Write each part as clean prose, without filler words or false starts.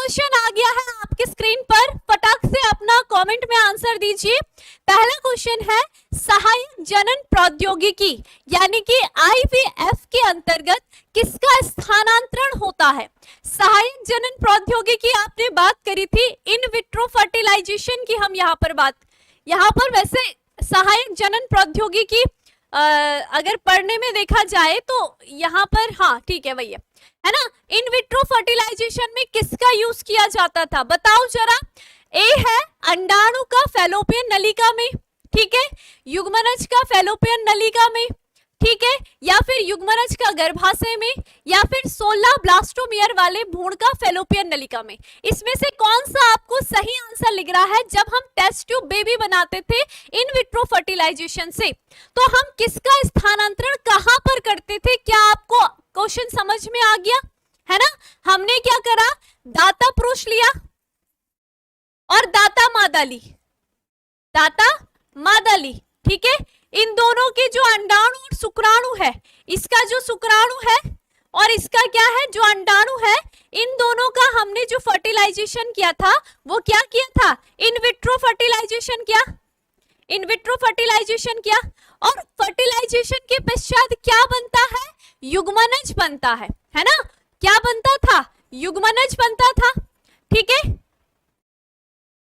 Question आ गया है आपके स्क्रीन पर, फटाक से अपना कमेंट में आंसर दीजिए। पहला क्वेश्चन है सहायक जनन प्रौद्योगिकी यानी कि आईवीएफ के अंतर्गत किसका स्थानांतरण होता है? सहायक जनन प्रौद्योगिकी आपने बात करी थी इन विट्रो फर्टिलाइजेशन की, हम यहाँ पर वैसे सहायक जनन प्रौद्योगिकी अगर पढ़ने में देखा जाए तो यहाँ पर हाँ ठीक है, वही है ना। इन विट्रो फर्टिलाइजेशन में किसका यूज किया जाता था बताओ जरा। ए है अंडाणु का फैलोपियन नलिका में, ठीक है, युग्मनज का फैलोपियन नलिका में, ठीक है, या फिर युग्मनज का गर्भाशय में, या फिर 16 ब्लास्टोमियर वाले भ्रूण का फैलोपियन नलिका में। इसमें से कौन सा आपको सही आंसर लिख रहा है? जब हम टेस्ट ट्यूब बेबी बनाते थे इन विट्रो फर्टिलाइजेशन से, तो हम किसका स्थानांतरण कहां पर करते थे? क्या आपको क्वेश्चन समझ में आ गया है ना? हमने क्या करा, दाता पुरुष लिया और दाता मादा ली, दाता मादा ली, ठीक है। इन दोनों के जो अंडाणु और शुक्राणु है, इसका जो शुक्राणु है और इसका क्या है जो अंडाणु है, इन दोनों का हमने जो फर्टिलाइजेशन किया था वो क्या किया था? इन विट्रो फर्टिलाइजेशन किया, इन विट्रो फर्टिलाइजेशन किया। और फर्टिलाइजेशन के पश्चात क्या बनता है? युग्मनज बनता है ना? क्या बनता था? युग्मनज बनता था, ठीक है,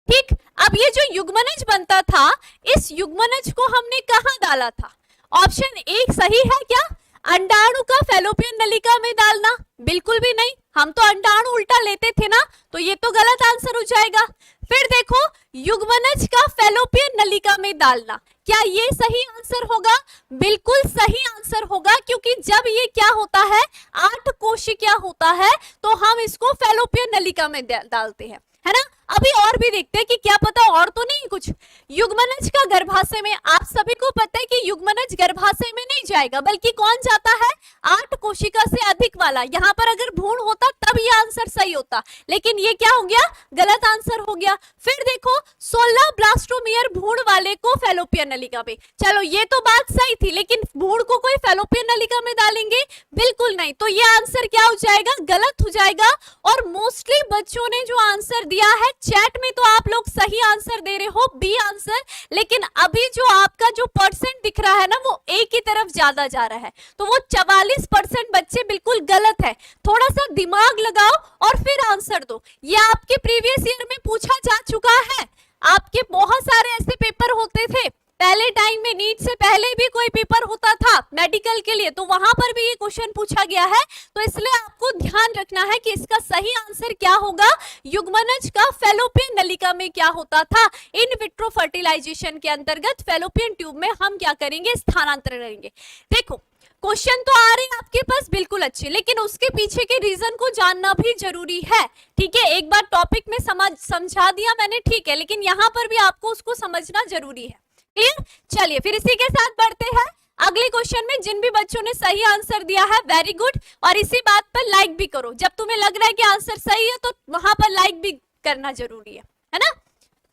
ठीक। अब ये जो युग्मनज बनता था, इस युग्मनज को हमने कहां डाला था? ऑप्शन ए सही है क्या? अंडाणु का फैलोपियन नलिका में डालना? बिल्कुल भी नहीं, हम तो अंडाणु उल्टा लेते थे ना, तो ये तो गलत आंसर हो जाएगा। फिर देखो युग्मनज का फैलोपियन नलिका में डालना, क्या ये सही आंसर होगा? बिल्कुल सही आंसर होगा, क्योंकि जब ये क्या होता है 8 कोशिका होता है तो हम इसको फैलोपियन नलिका में डालते हैं, है ना। अभी और भी देखते हैं कि क्या पता और तो नहीं कुछ। युग्मनज का गर्भाशय में, आप सभी को पता है कि युग्मनज गर्भाशय में नहीं जाएगा, बल्कि कौन जाता है? 8 कोशिका से अधिक वाला। यहाँ पर अगर भ्रूण होता तब ये आंसर सही होता, लेकिन ये क्या हो गया? गलत आंसर हो गया। फिर देखो 16 ब्लास्टोमियर भ्रूण वाले को फैलोपियन नलिका में, चलो ये तो बात सही थी, लेकिन भ्रूण को कोई फैलोपियन नलिका में डालेंगे? बिल्कुल नहीं। तो ये आंसर क्या हो जाएगा? गलत हो जाएगा। और मोस्टली बच्चों ने जो आंसर दिया है चैट में, तो आप लोग सही आंसर दे रहे हो, बी आंसर, लेकिन अभी जो आपका जो परसेंट दिख रहा है ना, वो ए की तरफ ज्यादा जा रहा है, तो वो 44% बच्चे बिल्कुल गलत है। थोड़ा सा दिमाग लगाओ और फिर आंसर दो। ये आपके प्रीवियस ईयर में पूछा जा चुका है, आपके बहुत सारे ऐसे पेपर होते थे पहले टाइम में, नीट से पहले भी कोई पेपर होता था मेडिकल के लिए, तो वहां पर भी ये क्वेश्चन पूछा गया है। तो इसलिए आपको ध्यान रखना है कि इसका सही आंसर क्या होगा। युग्मनज का फैलोपियन नलिका में क्या होता था? इन विट्रो फर्टिलाइजेशन के अंतर्गत फैलोपियन ट्यूब में हम क्या करेंगे? स्थानांतरण करेंगे। देखो क्वेश्चन तो आ रहे हैं आपके पास बिल्कुल अच्छे, लेकिन उसके पीछे के रीजन को जानना भी जरूरी है, ठीक है। एक बार टॉपिक में समझा दिया मैंने, ठीक है, लेकिन यहाँ पर भी आपको उसको समझना जरूरी है। क्लियर? चलिए फिर इसी के साथ बढ़ते हैं अगले क्वेश्चन में। जिन भी बच्चों ने सही आंसर दिया है वेरी गुड, और इसी बात पर लाइक भी करो। जब तुम्हें लग रहा है कि आंसर सही है तो वहां पर लाइक भी करना जरूरी है ना।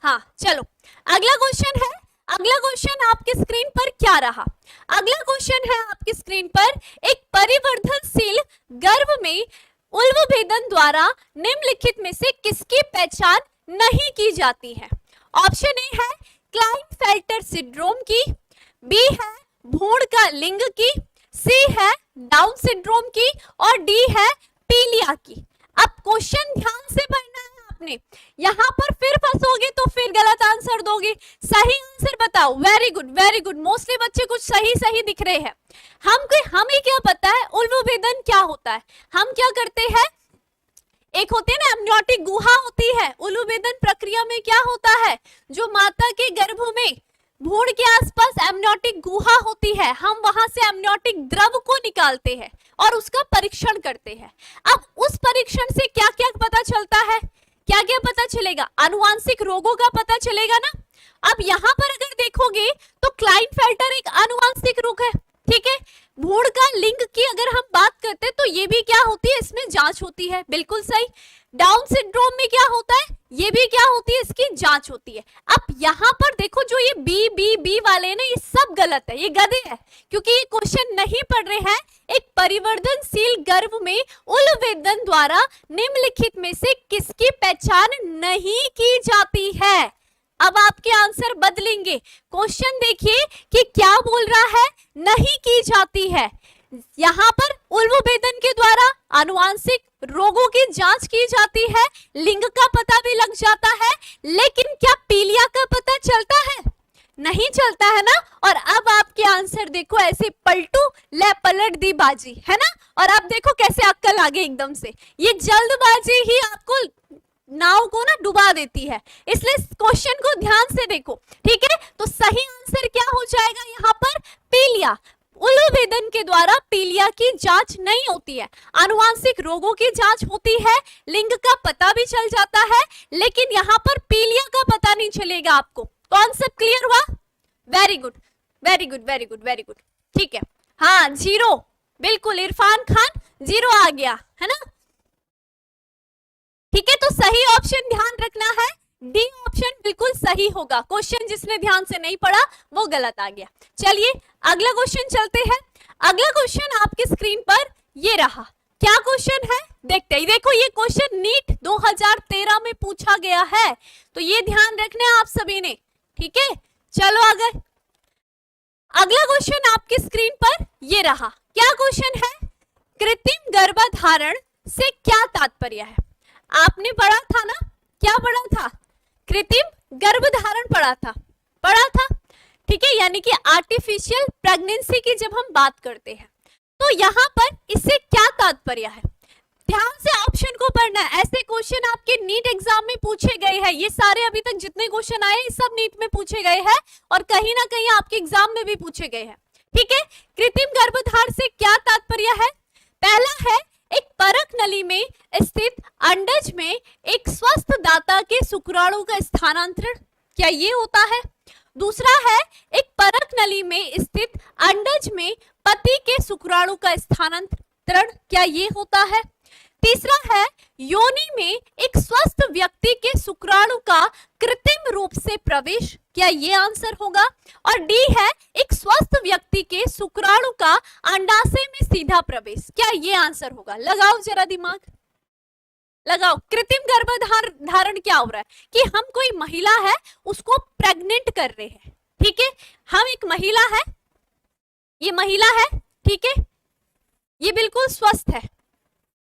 हाँ चलो अगला क्वेश्चन है। अगला क्वेश्चन आपके स्क्रीन पर क्या रहा? अगला क्वेश्चन है आपकी स्क्रीन पर, एक परिवर्धनशील गर्भ में उल्वभेदन द्वारा निम्नलिखित में से किसकी पहचान नहीं की जाती है? ऑप्शन ए है क्लाइनफेल्टर सिंड्रोम की, बी है भ्रूण का लिंग की, सी है डाउन सिंड्रोम की, और डी है पीलिया की। अब क्वेश्चन ध्यान से पढ़ना है आपने, यहाँ पर फिर फंसोगे तो फिर गलत आंसर दोगे। सही आंसर बताओ। Very good very good, mostly बच्चे कुछ सही सही दिख रहे हैं। हमें क्या पता है उल्वभेदन क्या होता है? हम क्या करते हैं, एक होती है ना एमनियोटिक गुहा होती है। उल्वभेदन प्रक्रिया में क्या होता है, जो माता के गर्भ में भ्रूण के आसपास एमनियोटिक गुहा होती है, हम वहां से एमनियोटिक द्रव को निकालते हैं और उसका परीक्षण करते हैं। अब उस परीक्षण से क्या क्या पता चलता है? क्या क्या पता चलेगा? आनुवांशिक रोगों का पता चलेगा ना। अब यहाँ पर अगर देखोगे तो क्लाइनफेल्टर एक आनुवांशिक रोग है, ठीक है। भ्रूण का लिंग की अगर हम बात करते हैं तो ये भी क्या होती है, इसमें जांच होती है, बिल्कुल सही। डाउन सिंड्रोम में क्या होता है, ये भी क्या होती है, इसकी जांच होती है। अब यहाँ पर देखो जो ये बी बी बी वाले ना, ये सब गलत है, ये गधे है, क्योंकि ये क्वेश्चन नहीं पढ़ रहे हैं। एक परिवर्धनशील गर्भ में उल्वभेदन द्वारा निम्नलिखित में से किसकी पहचान नहीं की जाती है। अब आपके आंसर बदलेंगे। क्वेश्चन देखिए कि क्या बोल रहा है, नहीं की जाती है। यहाँ पर उल्बेदन के द्वारा आनुवांशिक रोगों की जांच की जाती है, लिंग का पता भी लग जाता है, लेकिन क्या पीलिया का पता चलता है? नहीं चलता है ना। और अब आपके आंसर देखो ऐसे पलटू ले पलट दी बाजी, है ना। और अब देखो कैसे अक्कल आ गई एकदम से। ये जल्दबाजी ही आपको नाव को ना डुबा देती है, इसलिए क्वेश्चन को ध्यान से देखो, ठीक है। तो सही आंसर क्या हो जाएगा यहाँ पर, पीलिया। उल्बेदन के द्वारा पीलिया की जांच नहीं होती है, आनुवांशिक रोगों की जांच होती है, लिंग का पता भी चल जाता है, लेकिन यहाँ पर पीलिया का पता नहीं चलेगा आपको। कॉन्सेप्ट क्लियर हुआ? Very good very good very good very good, ठीक है। हाँ, 0 बिल्कुल, इरफान खान 0 आ गया, है ना। ठीक है, तो सही ऑप्शन ध्यान रखना है, डी ऑप्शन बिल्कुल सही होगा। क्वेश्चन जिसने ध्यान से नहीं पढ़ा वो गलत आ गया। चलिए अगला क्वेश्चन चलते हैं। अगला क्वेश्चन आपकी स्क्रीन पर ये रहा। क्या क्वेश्चन है देखते हैं। देखो ये क्वेश्चन नीट 2013 में पूछा गया है, तो ये ध्यान रखना है आप सभी ने, ठीक है। चलो आगे, अगला क्वेश्चन आपकी स्क्रीन पर ये रहा। क्या क्वेश्चन है, कृत्रिम गर्भधारण से क्या तात्पर्य है? आपने पढ़ा था ना, क्या पढ़ा था, कृत्रिम गर्भधारण पढ़ा था, ठीक है। यानी कि आर्टिफिशियल प्रेगनेंसी की जब हम बात करते हैं, तो यहाँ पर इससे क्या तात्पर्य है, ध्यान से ऑप्शन को पढ़ना है। ऐसे क्वेश्चन आपके नीट एग्जाम में पूछे गए हैं, ये सारे अभी तक जितने क्वेश्चन आए हैं सब नीट में पूछे गए हैं और कहीं ना कहीं आपके एग्जाम में भी पूछे गए हैं, ठीक है। कृत्रिम गर्भधारण से क्या तात्पर्य है? पहला है, एक परक नली में स्थित अंडज में एक स्वस्थ दाता के शुक्राणु का स्थानांतरण, क्या ये होता है? दूसरा है, एक परक नली में स्थित अंडज में पति के शुक्राणु का स्थानांतरण, क्या ये होता है? तीसरा है, योनि में एक स्वस्थ व्यक्ति के शुक्राणु का कृत्रिम रूप से प्रवेश, क्या ये आंसर होगा? और डी है, एक स्वस्थ व्यक्ति के शुक्राणु का अंडाशय में सीधा प्रवेश, क्या ये आंसर होगा? लगाओ जरा दिमाग लगाओ। कृत्रिम गर्भधारण क्या हो रहा है कि हम कोई महिला है उसको प्रेग्नेंट कर रहे हैं, ठीक है। हम एक महिला है, ये महिला है, ठीक है, ये बिल्कुल स्वस्थ है,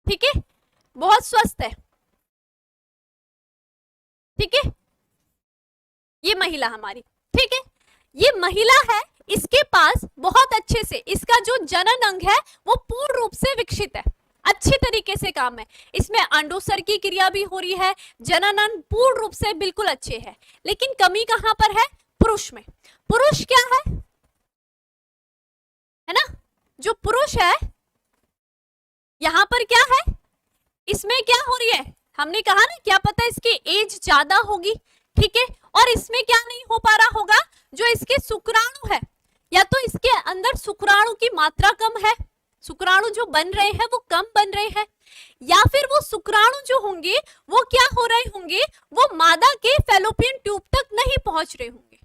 ठीक है, बहुत स्वस्थ है, ठीक है, ये महिला हमारी, ठीक है। ये महिला है, इसके पास बहुत अच्छे से इसका जो जनन अंग है वो पूर्ण रूप से विकसित है, अच्छे तरीके से काम है, इसमें अंडोत्सर्ग की क्रिया भी हो रही है, जनन अंग पूर्ण रूप से बिल्कुल अच्छे है। लेकिन कमी कहां पर है? पुरुष में। पुरुष क्या है ना, जो पुरुष है यहां पर क्या है, इसमें क्या हो रही है, हमने कहा ना क्या पता इसकी एज ज्यादा होगी, ठीक है। और इसमें क्या नहीं हो पा रहा होगा, जो इसके शुक्राणु है, या तो इसके अंदर शुक्राणु की मात्रा कम है, शुक्राणु जो बन रहे हैं वो कम बन रहे हैं, या फिर वो शुक्राणु जो होंगे वो क्या हो रहे होंगे, वो मादा के फैलोपियन ट्यूब तक नहीं पहुंच रहे होंगे,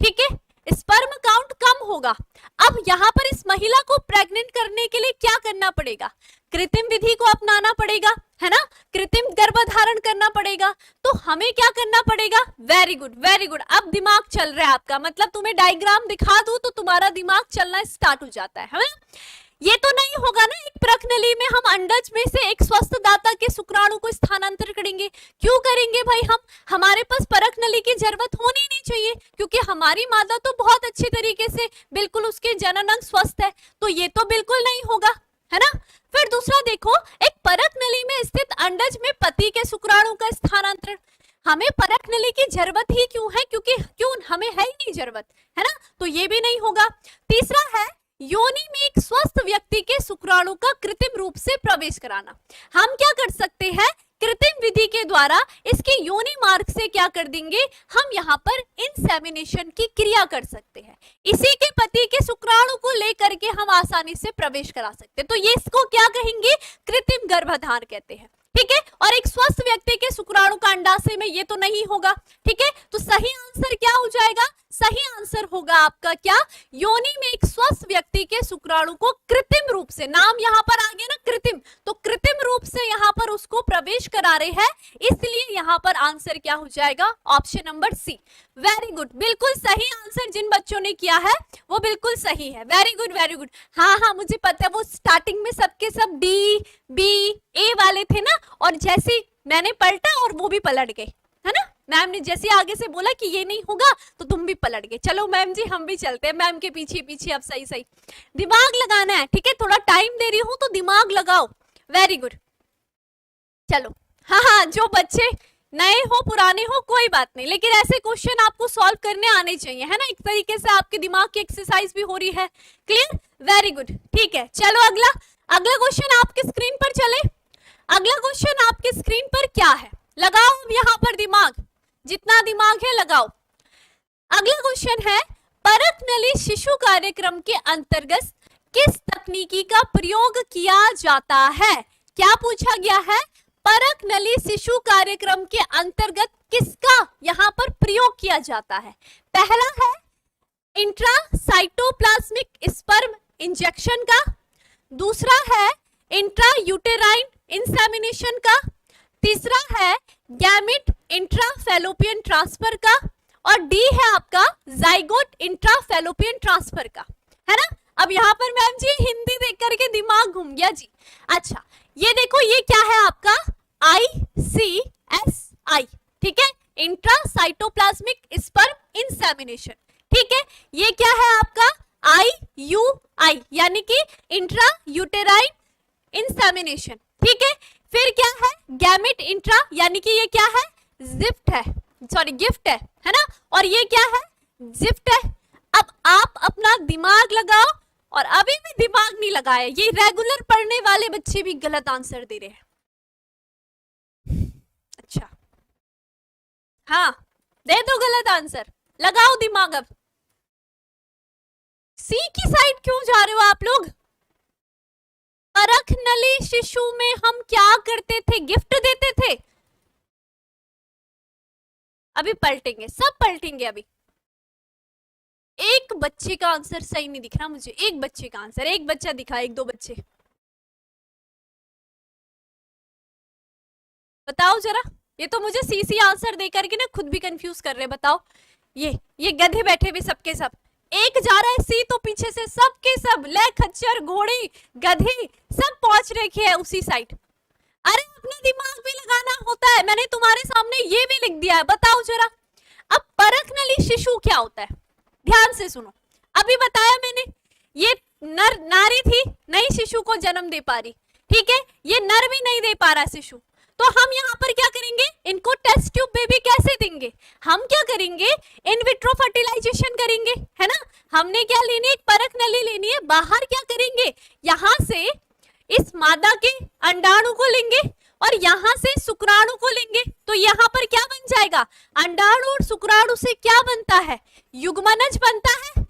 ठीक है, स्पर्म काउंट कम होगा। अब यहाँ पर इस महिला को प्रेग्नेंट करने के लिए क्या करना पड़ेगा? कृत्रिम विधि को अपनाना पड़ेगा, है ना, कृत्रिम गर्भधारण करना पड़ेगा। तो हमें क्या करना पड़ेगा? वेरी गुड वेरी गुड, अब दिमाग चल रहा है आपका, मतलब तुम्हें डायग्राम दिखा दूं तो तुम्हारा दिमाग चलना स्टार्ट हो जाता है ना। ये तो नहीं होगा ना, एक प्रकनली में हम अंडज में से एक स्वस्थ दाता के शुक्राणु को स्थानांतर करेंगे, क्यों करेंगे भाई? हम हमारे पास परक नली की जरूरत होनी नहीं चाहिए, क्योंकि हमारी मादा तो बहुत अच्छे तरीके से बिल्कुल उसके जनन अंग स्वस्थ है, तो ये तो बिल्कुल नहीं होगा, है ना। फिर दूसरा देखो, एक परक नली में स्थित अंडज में पति के शुक्राणु का स्थानांतरण, हमें परक नली की जरूरत ही क्यों है? क्यों हमें है ही नहीं जरूरत, है ना, तो ये भी नहीं होगा। तीसरा है, योनि में एक स्वस्थ व्यक्ति के शुक्राणु का कृत्रिम रूप से प्रवेश कराना। हम क्या कर सकते हैं? कृत्रिम विधि के द्वारा इसके योनि मार्ग से क्या कर देंगे, हम यहाँ पर इंसेमिनेशन की क्रिया कर सकते हैं, इसी के पति के शुक्राणु को लेकर के हम आसानी से प्रवेश करा सकते हैं। तो ये इसको क्या कहेंगे? कृत्रिम गर्भधारण कहते हैं, ठीक है। और एक स्वस्थ व्यक्ति के शुक्राणु का अंडाशय में ये तो नहीं होगा, ठीक है। तो सही आंसर क्या हो जाएगा? सही आंसर होगा आपका क्या, योनि में एक स्वस्थ व्यक्ति के शुक्राणु को कृत्रिम रूप से, नाम यहाँ पर आ गया ना कृत्रिम, तो कृत्रिम रूप से यहाँ पर उसको प्रवेश करा रहे हैं, इसलिए यहाँ पर आंसर क्या हो जाएगा, option number C. Very good, बिल्कुल सही आंसर जिन बच्चों ने किया है वो बिल्कुल सही है। Very good very good. हाँ हाँ मुझे पता है, वो स्टार्टिंग में सबके सब डी बी ए वाले थे ना, और जैसे मैंने पलटा और वो भी पलट गए, है ना। मैम ने जैसे आगे से बोला कि ये नहीं होगा तो तुम भी पलट गए। चलो मैम जी हम भी चलते हैं मैम के पीछे पीछे। अब सही सही दिमाग लगाना है, ठीक है, थोड़ा टाइम दे रही हूँ तो दिमाग लगाओ। वेरी गुड, चलो। हाँ हाँ, जो बच्चे नए हो पुराने हो कोई बात नहीं, लेकिन ऐसे क्वेश्चन आपको सॉल्व करने आने चाहिए, है ना। एक तरीके से आपके दिमाग की एक्सरसाइज भी हो रही है। क्लियर, वेरी गुड, ठीक है। चलो अगला क्वेश्चन आपके स्क्रीन पर चले। अगला क्वेश्चन आपके स्क्रीन पर क्या है, लगाओ अब यहाँ पर दिमाग, जितना दिमाग है लगाओ। अगला क्वेश्चन है, परख नली शिशु कार्यक्रम के अंतर्गत किस तकनीकी का प्रयोग किया जाता है। क्या पूछा गया है, परख नली शिशु कार्यक्रम के अंतर्गत किसका यहाँ पर प्रयोग किया जाता है। पहला है इंट्रासाइटोप्लाज्मिक स्पर्म इंजेक्शन का, दूसरा है इंट्रायूटेराइन इंसेमिनेशन का, तीसरा है गैमेट इंट्राफैलोपियन ट्रांसफर का, और डी है आपका जाइगोट इंट्राफैलोपियन ट्रांसफर का, है ना। अब यहाँ पर मैम जी हिंदी देख करके दिमाग घूम गया जी। अच्छा ये देखो, ये क्या है आपका ICSI, ठीक है, इंट्रासाइटोप्लाज्मिक स्पर्म इंसेमिनेशन, ठीक है। ये क्या है आपका IUI, यानी कि इंट्रायूटेराइन इंसेमिनेशन, ठीक है। फिर क्या है गैमेट इंट्रा, यानी कि ये क्या है गिफ्ट है, सॉरी गिफ्ट है ना, और ये क्या है गिफ्ट है। अब आप अपना दिमाग लगाओ, और अभी भी दिमाग नहीं लगाया, ये रेगुलर पढ़ने वाले बच्चे भी गलत आंसर दे रहे हैं। अच्छा हाँ, दे दो गलत आंसर, लगाओ दिमाग। अब सी की साइड क्यों जा रहे हो आप लोग। परख नली शिशु में हम क्या करते थे, गिफ्ट देते थे। अभी पलटेंगे, सब पलटेंगे। अभी एक बच्चे का आंसर सही नहीं दिख रहा मुझे, एक बच्चे का आंसर, एक बच्चा दिखा, एक दो बच्चे बताओ जरा। ये तो मुझे सीसी आंसर देकर के ना खुद भी कंफ्यूज कर रहे। बताओ, ये गधे बैठे हुए सबके सब, एक जा रहा है सी तो पीछे से सबके सब ले खच्चर घोड़े गधे सब पहुंच रखे हैं उसी साइड। अरे अपना दिमाग भी लगाना होता है, मैंने तुम्हारे सामने ये भी लिख दिया है। बताओ जरा, अब परख नली शिशु क्या होता है, ध्यान से सुनो। अभी बताया मैंने, ये नर नारी थी, नई शिशु को जन्म दे पा रही, ठीक है, ये नर भी नहीं दे पा रहा शिशु, तो हम यहाँ पर क्या करेंगे, इनको टेस्ट ट्यूब बेबी कैसे देंगे, हम क्या करेंगे इन विट्रो फर्टिलाइजेशन करेंगे, है ना। हमने क्या लेनी है, एक परख नली लेनी है, बाहर क्या करेंगे, यहाँ से इस मादा के अंडाणु को लेंगे और यहाँ से शुक्राणु को लेंगे, तो यहाँ पर क्या बन जाएगा, अंडाणु और शुक्राणु से क्या बनता है, युग्मनज बनता है,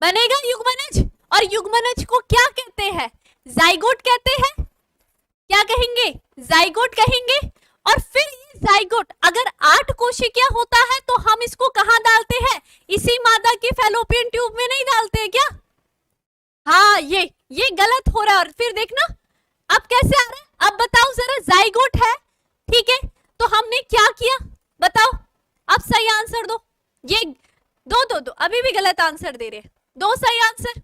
बनेगा युग्मनज। और युग्मनज को क्या कहते हैं, जाइगोट कहते हैं, क्या कहेंगे, जाइगोट कहेंगे। और फिर ये जाइगोट अगर 8 कोशिकीय होता है तो हम इसको कहाँ डालते हैं, इसी मादा के फैलोपियन ट्यूब में नहीं डालते क्या। हाँ ये गलत हो रहा है। और फिर देखना अब कैसे आ रहा है, अब बताओ जरा, जाइगोट है, ठीक है, तो हमने क्या किया बताओ, अब सही आंसर दो। ये दो अभी भी गलत आंसर दे रहे हैं, दो सही आंसर।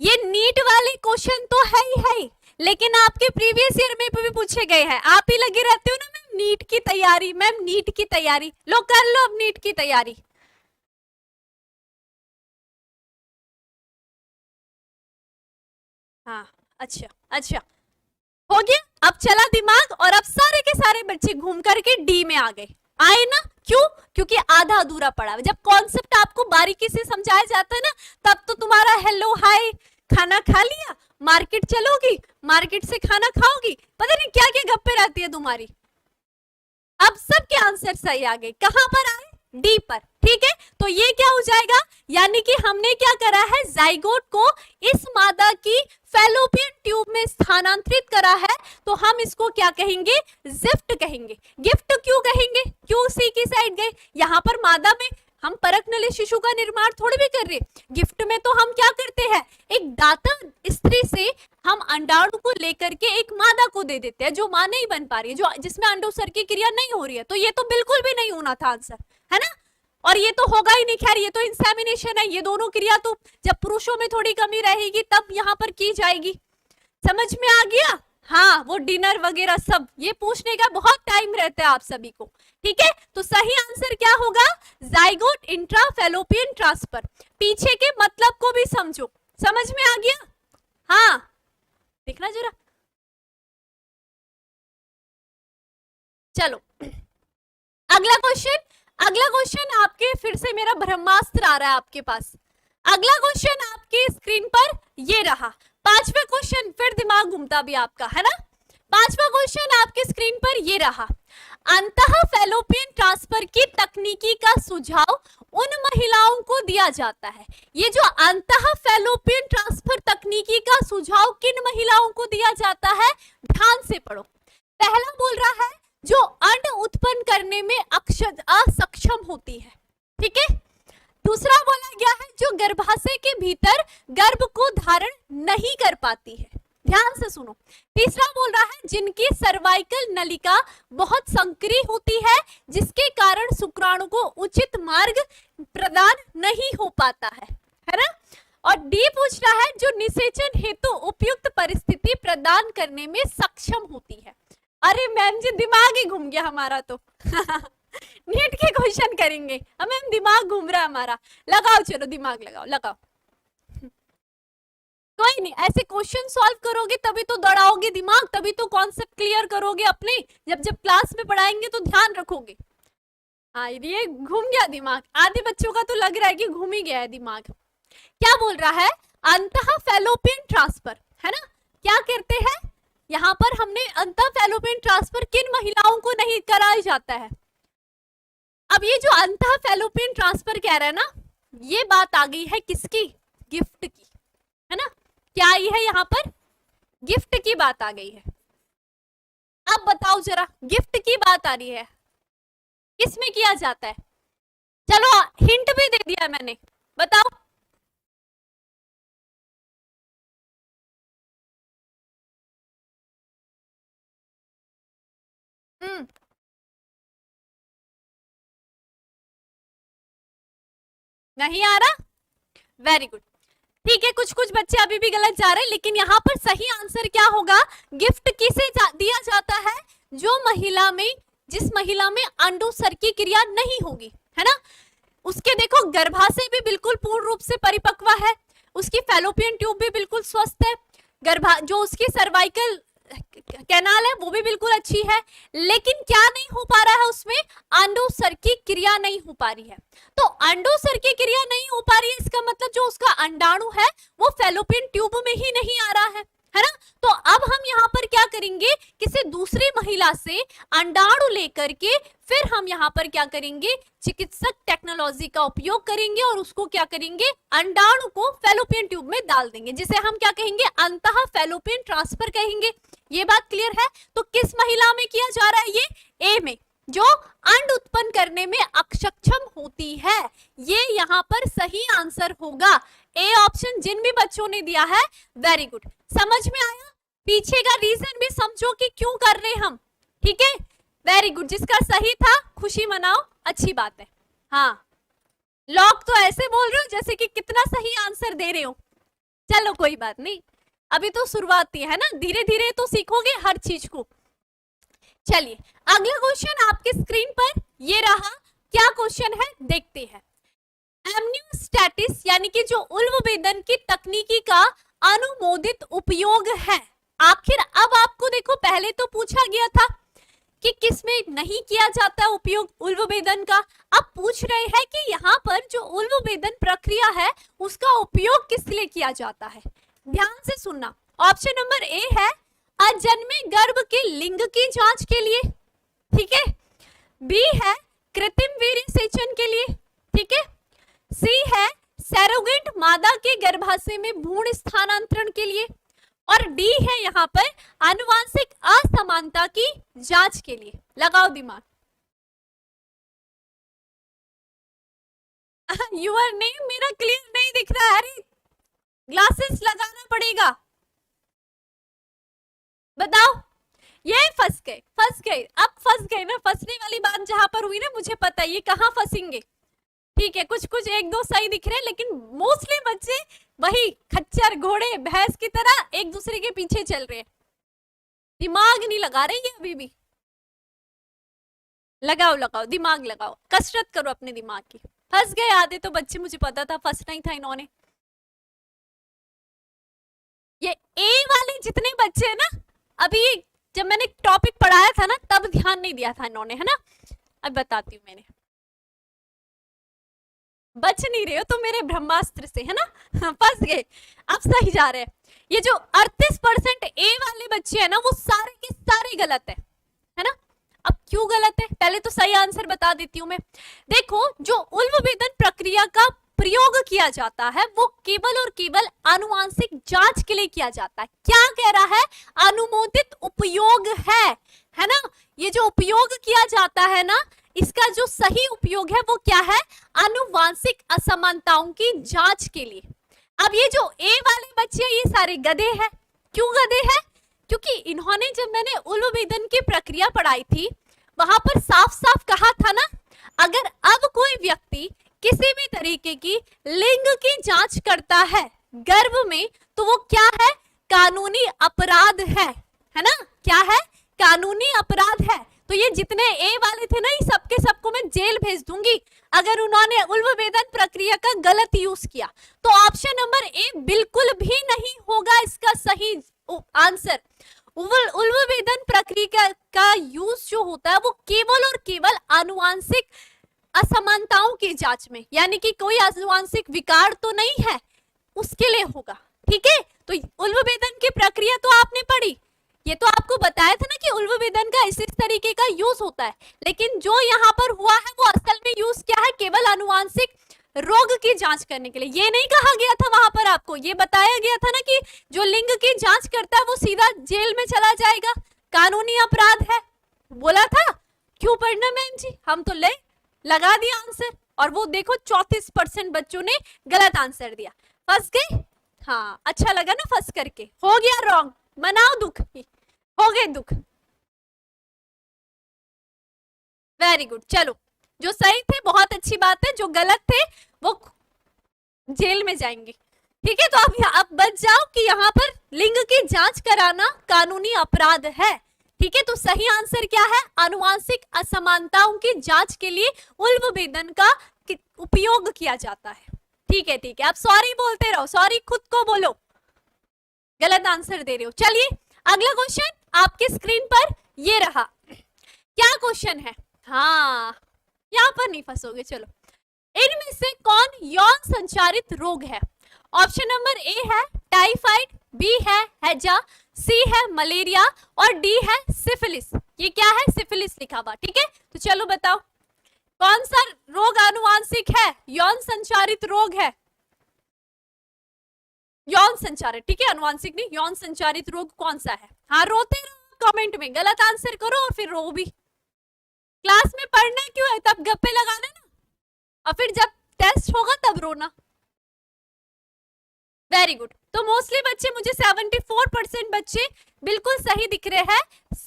ये नीट वाले क्वेश्चन तो है ही, लेकिन आपके प्रीवियस ईयर में भी पूछे गए हैं। आप ही लगे रहते हो ना मैम नीट की तैयारी, मैम नीट की तैयारी, लो कर लो अब नीट की तैयारी। हाँ अच्छा हो गया। अब चला दिमाग, और अब सारे के सारे बच्चे घूम करके डी में आ गए, आए ना, क्यों, क्योंकि आधा अधूरा पड़ा। जब कॉन्सेप्ट आपको बारीकी से समझाया जाता है ना, तब तो तुम्हारा हेलो हाय, खाना खा लिया, मार्केट चलोगी, मार्केट से खाना खाओगी, पता नहीं क्या क्या गप्पे रहती है तुम्हारी। अब सबके आंसर सही आ गए, कहां पर आए, डी पर, ठीक है। तो ये क्या हो जाएगा, यानी कि हमने क्या करा है, जाइगोट को इस मादा की फैलोपियन ट्यूब में स्थानांतरित करा है, तो हम इसको क्या कहेंगे, जिफ्ट कहेंगे। गिफ्ट क्यों कहेंगे, क्यों सी की साइड गए, यहाँ पर मादा में हम परक नली शिशु का निर्माण थोड़ी भी कर रहे, गिफ्ट में तो हम क्या करते हैं, एक दाता स्त्री से हम अंडाणु को लेकर के एक मादा को दे देते हैं जो मां नहीं बन पा रही है, जो जिसमें अंडोत्सर्ग की क्रिया नहीं हो रही है। तो ये तो बिल्कुल भी नहीं होना था आंसर, है ना, और ये तो होगा ही नहीं। खैर ये तो इंसेमिनेशन है, ये दोनों क्रिया तो जब पुरुषों में थोड़ी कमी रहेगी तब यहाँ पर की जाएगी। समझ में आ गया, हाँ वो डिनर वगैरह सब, ये पूछने का बहुत टाइम रहता है आप सभी को, ठीक है। तो सही आंसर क्या होगा, जाइगोट इंट्रा फैलोपियन ट्रांसफर। पीछे के मतलब को भी समझो, समझ में आ गया, हाँ देखना जरा। चलो अगला क्वेश्चन आपके, फिर से मेरा ब्रह्मास्त्र आ रहा है आपके पास। अगला क्वेश्चन आपकी स्क्रीन पर ये रहा, पांचवा क्वेश्चन, फिर दिमाग घूमता भी आपका, है ना। पांचवा क्वेश्चन आपकी स्क्रीन पर ये रहा, अंतः फैलोपियन ट्रांसफर की तकनीकी का सुझाव उन महिलाओं को दिया जाता है। ये जो अंतः फैलोपियन ट्रांसफर तकनीकी का सुझाव किन महिलाओं को दिया जाता है, ध्यान से पढ़ो। पहला बोल रहा है जो अंड उत्पन्न करने में असक्षम होती है, ठीक है। दूसरा बोला गया है जो गर्भाशय के भीतर गर्भ को धारण नहीं कर पाती है, ध्यान से सुनो। तीसरा बोल रहा है जिनकी सर्वाइकल नलिका बहुत संकरी होती है जिसके कारण शुक्राणु को उचित मार्ग प्रदान नहीं हो पाता है ना। और डी पूछ रहा है जो निषेचन हेतु उपयुक्त परिस्थिति प्रदान करने में सक्षम होती है। अरे मैम जी दिमाग ही घूम गया हमारा तो नीट के क्वेश्चन करेंगे, मैम दिमाग घूम रहा है हमारा, लगाओ चलो दिमाग लगाओ। कोई नहीं, ऐसे क्वेश्चन सॉल्व करोगे तभी तो दौड़ाओगे दिमाग, तभी तो कॉन्सेप्ट क्लियर करोगे अपने, जब क्लास में पढ़ाएंगे तो ध्यान रखोगे। हाँ ये घूम गया दिमाग, आधे बच्चों का तो लग रहा है कि घूम ही गया है दिमाग। क्या बोल रहा है, अंतः फैलोपियन ट्रांसफर, है ना। क्या करते हैं यहाँ पर, हमने अंतः फैलोपियन ट्रांसफर किन महिलाओं को नहीं कराया जाता है। अब ये जो अंतः फैलोपियन ट्रांसफर कह रहा है ना, ये बात आ गई है किसकी, गिफ्ट की, है ना। क्या आई है यहाँ पर, गिफ्ट की बात आ गई है। अब बताओ जरा, गिफ्ट की बात आ रही है, किसमें किया जाता है, चलो हिंट भी दे दिया मैंने, बताओ। नहीं आ रहा, वेरी गुड, ठीक है। कुछ बच्चे अभी भी गलत जा रहे हैं, लेकिन यहाँ पर सही आंसर क्या होगा, गिफ्ट किसे दिया जाता है, जो महिला में, जिस महिला में अंडोत्सर्ग की क्रिया नहीं होगी, है ना। उसके देखो गर्भाशय भी बिल्कुल पूर्ण रूप से परिपक्व है, उसकी फैलोपियन ट्यूब भी बिल्कुल स्वस्थ है, जो उसकी सर्वाइकल कैनाल है वो भी बिल्कुल अच्छी है, लेकिन क्या नहीं हो पा रहा है, उसमें अंडोत्सर्ग की क्रिया नहीं हो पा रही है। तो अंडोत्सर्ग की क्रिया नहीं हो पा रही है, इसका मतलब जो उसका अंडाणु है वो फैलोपियन ट्यूब में ही नहीं आ रहा है ना। तो अब हम यहाँ पर क्या करेंगे, किसी दूसरी महिला से अंडाणु लेकर के फिर हम यहाँ पर क्या करेंगे, चिकित्सक टेक्नोलॉजी का उपयोग करेंगे और उसको क्या करेंगे, अंडाणु को फैलोपियन ट्यूब में डाल देंगे, जिसे हम क्या कहेंगे, अंतः फैलोपियन ट्रांसफर कहेंगे। ये बात क्लियर है। तो किस महिला में किया जा रहा है, ये ए में, जो अंड उत्पन्न करने में अक्षम होती है। ये यहाँ पर सही आंसर होगा, ए ऑप्शन। जिन भी बच्चों ने दिया है वेरी गुड, समझ में आया। पीछे का रीजन भी समझो कि क्यों कर रहे हम, ठीक है, वेरी गुड। जिसका सही था खुशी मनाओ, अच्छी बात है। हाँ लोग तो ऐसे बोल रहे हो जैसे कि कितना सही आंसर दे रहे हो, चलो कोई बात नहीं, अभी तो शुरुआत है ना, धीरे धीरे तो सीखोगे हर चीज को। चलिए अगला क्वेश्चन आपके स्क्रीन पर ये रहा, क्या क्वेश्चन है देखते हैं। एमनियोस्टैटिस यानी कि जो उल्बवेदन की तकनीकी का अनुमोदित उपयोग है। आखिर अब आपको देखो, पहले तो पूछा गया था कि किसमें नहीं किया जाता उपयोग उल्बवेदन का, अब पूछ रहे हैं कि यहाँ पर जो उल्बवेदन प्रक्रिया है उसका उपयोग किस लिए किया जाता है। ध्यान से सुनना, ऑप्शन नंबर ए है अजन्मे गर्भ के लिंग की जांच के लिए, ठीक है। बी है कृत्रिम वीर्य सेचन के लिए, ठीक है। सी है सैरोगेट मादा के गर्भाशय में भ्रूण स्थानांतरण के लिए, और डी है यहाँ पर आनुवांशिक असमानता की जांच के लिए। लगाओ दिमाग। यूर नेम मेरा क्लियर नहीं दिख रहा है, अरे ग्लासेस लगाना पड़ेगा। बताओ। ये फंस गए, फंस गए, अब फंस गए ना। फंसने वाली बात जहां पर हुई ना, मुझे पता है ये कहाँ फंसेंगे। ठीक है, कुछ कुछ एक दो सही दिख रहे हैं, लेकिन मोस्टली बच्चे वही खच्चर घोड़े भैंस की तरह एक दूसरे के पीछे चल रहे हैं, दिमाग नहीं लगा रहे ये अभी भी। लगाओ लगाओ दिमाग लगाओ, कसरत करो अपने दिमाग की। फंस गए आधे तो बच्चे, मुझे पता था फंसना ही था इन्होंने। ये ए वाले जितने बच्चे हैं ना, अभी जब मैंने टॉपिक पढ़ाया था ना तब ध्यान नहीं दिया था इन्होंने, है ना। अब बताती हूँ मैंने। बच नहीं रहे हो तो मेरे ब्रह्मास्त्र से, है ना। फंस गए, अब सही जा रहे हैं। ये जो 38% ए वाले बच्चे हैं ना, वो सारे के सारे गलत है ना। अब क्यों गलत है, पहले तो सही आंसर बता देती हूँ मैं। देखो, जो उल्ववेदन प्रक्रिया का प्रयोग किया जाता है वो केवल और केवल आनुवांशिक जांच के लिए किया जाता है। क्या कह रहा है, अनुमोदित उपयोग है ना। ये जो उपयोग किया जाता है ना, इसका जो सही उपयोग है वो क्या है, आनुवांशिक असमानताओं की जांच के लिए। अब ये जो ए वाले बच्चे ये सारे गधे हैं। क्यों गधे हैं, क्योंकि इन्होंने, जब मैंने उल्ववेदन की प्रक्रिया पढ़ाई थी वहां पर साफ साफ कहा था ना, अगर अब कोई व्यक्ति किसी भी तरीके की लिंग की जांच करता है गर्भ में, तो वो क्या है, कानूनी अपराध है ना। क्या है, कानूनी अपराध है। तो ये जितने ए वाले थे ना, ये सबके सबको मैं जेल भेज दूंगी अगर उन्होंने उल्ववेदन प्रक्रिया का गलत यूज किया। तो ऑप्शन नंबर ए बिल्कुल भी नहीं होगा इसका सही आंसर। उल्ववेदन प्रक्रिया का यूज जो होता है वो केवल और केवल आनुवांशिक असमानताओं की जांच में, यानी कि कोई आनुवांशिक विकार तो नहीं है उसके लिए होगा। ठीक है, तो उल्ववेदन की प्रक्रिया तो आपने पढ़ी, ये तो आपको बताया था ना कि उल्ववेदन का इस तरीके का यूज होता है, लेकिन जो यहाँ पर हुआ है वो असल में यूज क्या है, केवल आनुवांशिक रोग की जांच करने के लिए। ये नहीं कहा गया था वहां पर, आपको ये बताया गया था ना कि जो लिंग की जांच करता है वो सीधा जेल में चला जाएगा, कानूनी अपराध है। बोला था, क्यों पढ़ना मैम जी, हम तो लगा दिया आंसर, और वो देखो 34% बच्चों ने गलत आंसर दिया। फंस गए। हाँ, अच्छा लगा ना फंस करके, हो गया रॉन्ग, मनाओ दुख, हो गए दुख। वेरी गुड, चलो जो सही थे बहुत अच्छी बात है, जो गलत थे वो जेल में जाएंगे। ठीक है, तो आप बच जाओ कि यहाँ पर लिंग की जांच कराना कानूनी अपराध है। ठीक है, तो सही आंसर क्या है, आनुवांशिक असमानताओं की जांच के लिए उल्ववेदन का उपयोग किया जाता है। ठीक है ठीक है, आप सॉरी बोलते रहो, सॉरी खुद को बोलो, गलत आंसर दे रहे हो। चलिए अगला क्वेश्चन आपके स्क्रीन पर ये रहा। क्या क्वेश्चन है, हाँ यहाँ पर नहीं फंसोगे। चलो, इनमें से कौन यौन संचारित रोग है। ऑप्शन नंबर ए है टाइफाइड, बी है हैजा, सी है मलेरिया और डी है सिफिलिस। ये क्या है, सिफिलिस लिखा हुआ। ठीक है, तो चलो बताओ कौन सा रोग आनुवांशिक है, यौन संचारित रोग है। यौन संचारित, ठीक है, अनुवांशिक नहीं, यौन संचारित रोग कौन सा है। हाँ, रोते रहो कमेंट में, गलत आंसर करो और फिर रो भी। क्लास में पढ़ना क्यों है, तब गप्पे लगाना ना, और फिर जब टेस्ट होगा तब रोना। वेरी गुड, तो मोस्टली बच्चे मुझे 74% बच्चे बिल्कुल सही दिख रहे हैं।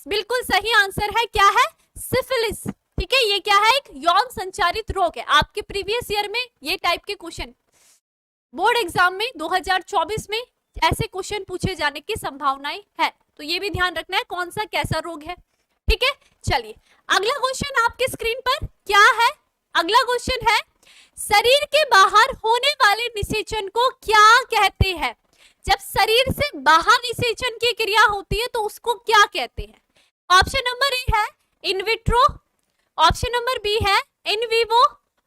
बिल्कुल सही आंसर है क्या है, सिफिलिस। ठीक है, ये क्या है, एक यौन संचारित रोग है। आपके प्रीवियस ईयर में ये टाइप के क्वेश्चन बोर्ड एग्जाम में 2024 में ऐसे क्वेश्चन पूछे जाने की संभावनाएं है, तो ये भी ध्यान रखना है कौन सा कैसा रोग है। ठीक है, चलिए अगला क्वेश्चन आपके स्क्रीन पर क्या है। अगला क्वेश्चन है, शरीर के बाहर होने वाले निषेचन को क्या कहते हैं। जब शरीर से बाहर निषेचन की क्रिया होती है तो उसको क्या कहते हैं। ऑप्शन नंबर ए है in vitro, option number B है in vivo,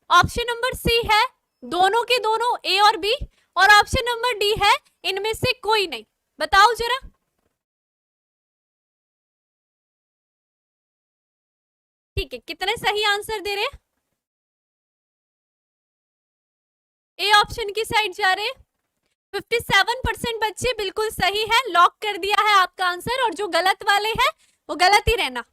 option number C है दोनों के दोनों ए और बी, और ऑप्शन नंबर डी है इनमें से कोई नहीं। बताओ जरा, ठीक है, कितने सही आंसर दे रहे हैं। ए ऑप्शन की साइड जा रहे हैं। 57% बच्चे बिल्कुल सही है, लॉक कर दिया है आपका आंसर। और जो गलत वाले हैं वो गलत ही रहना,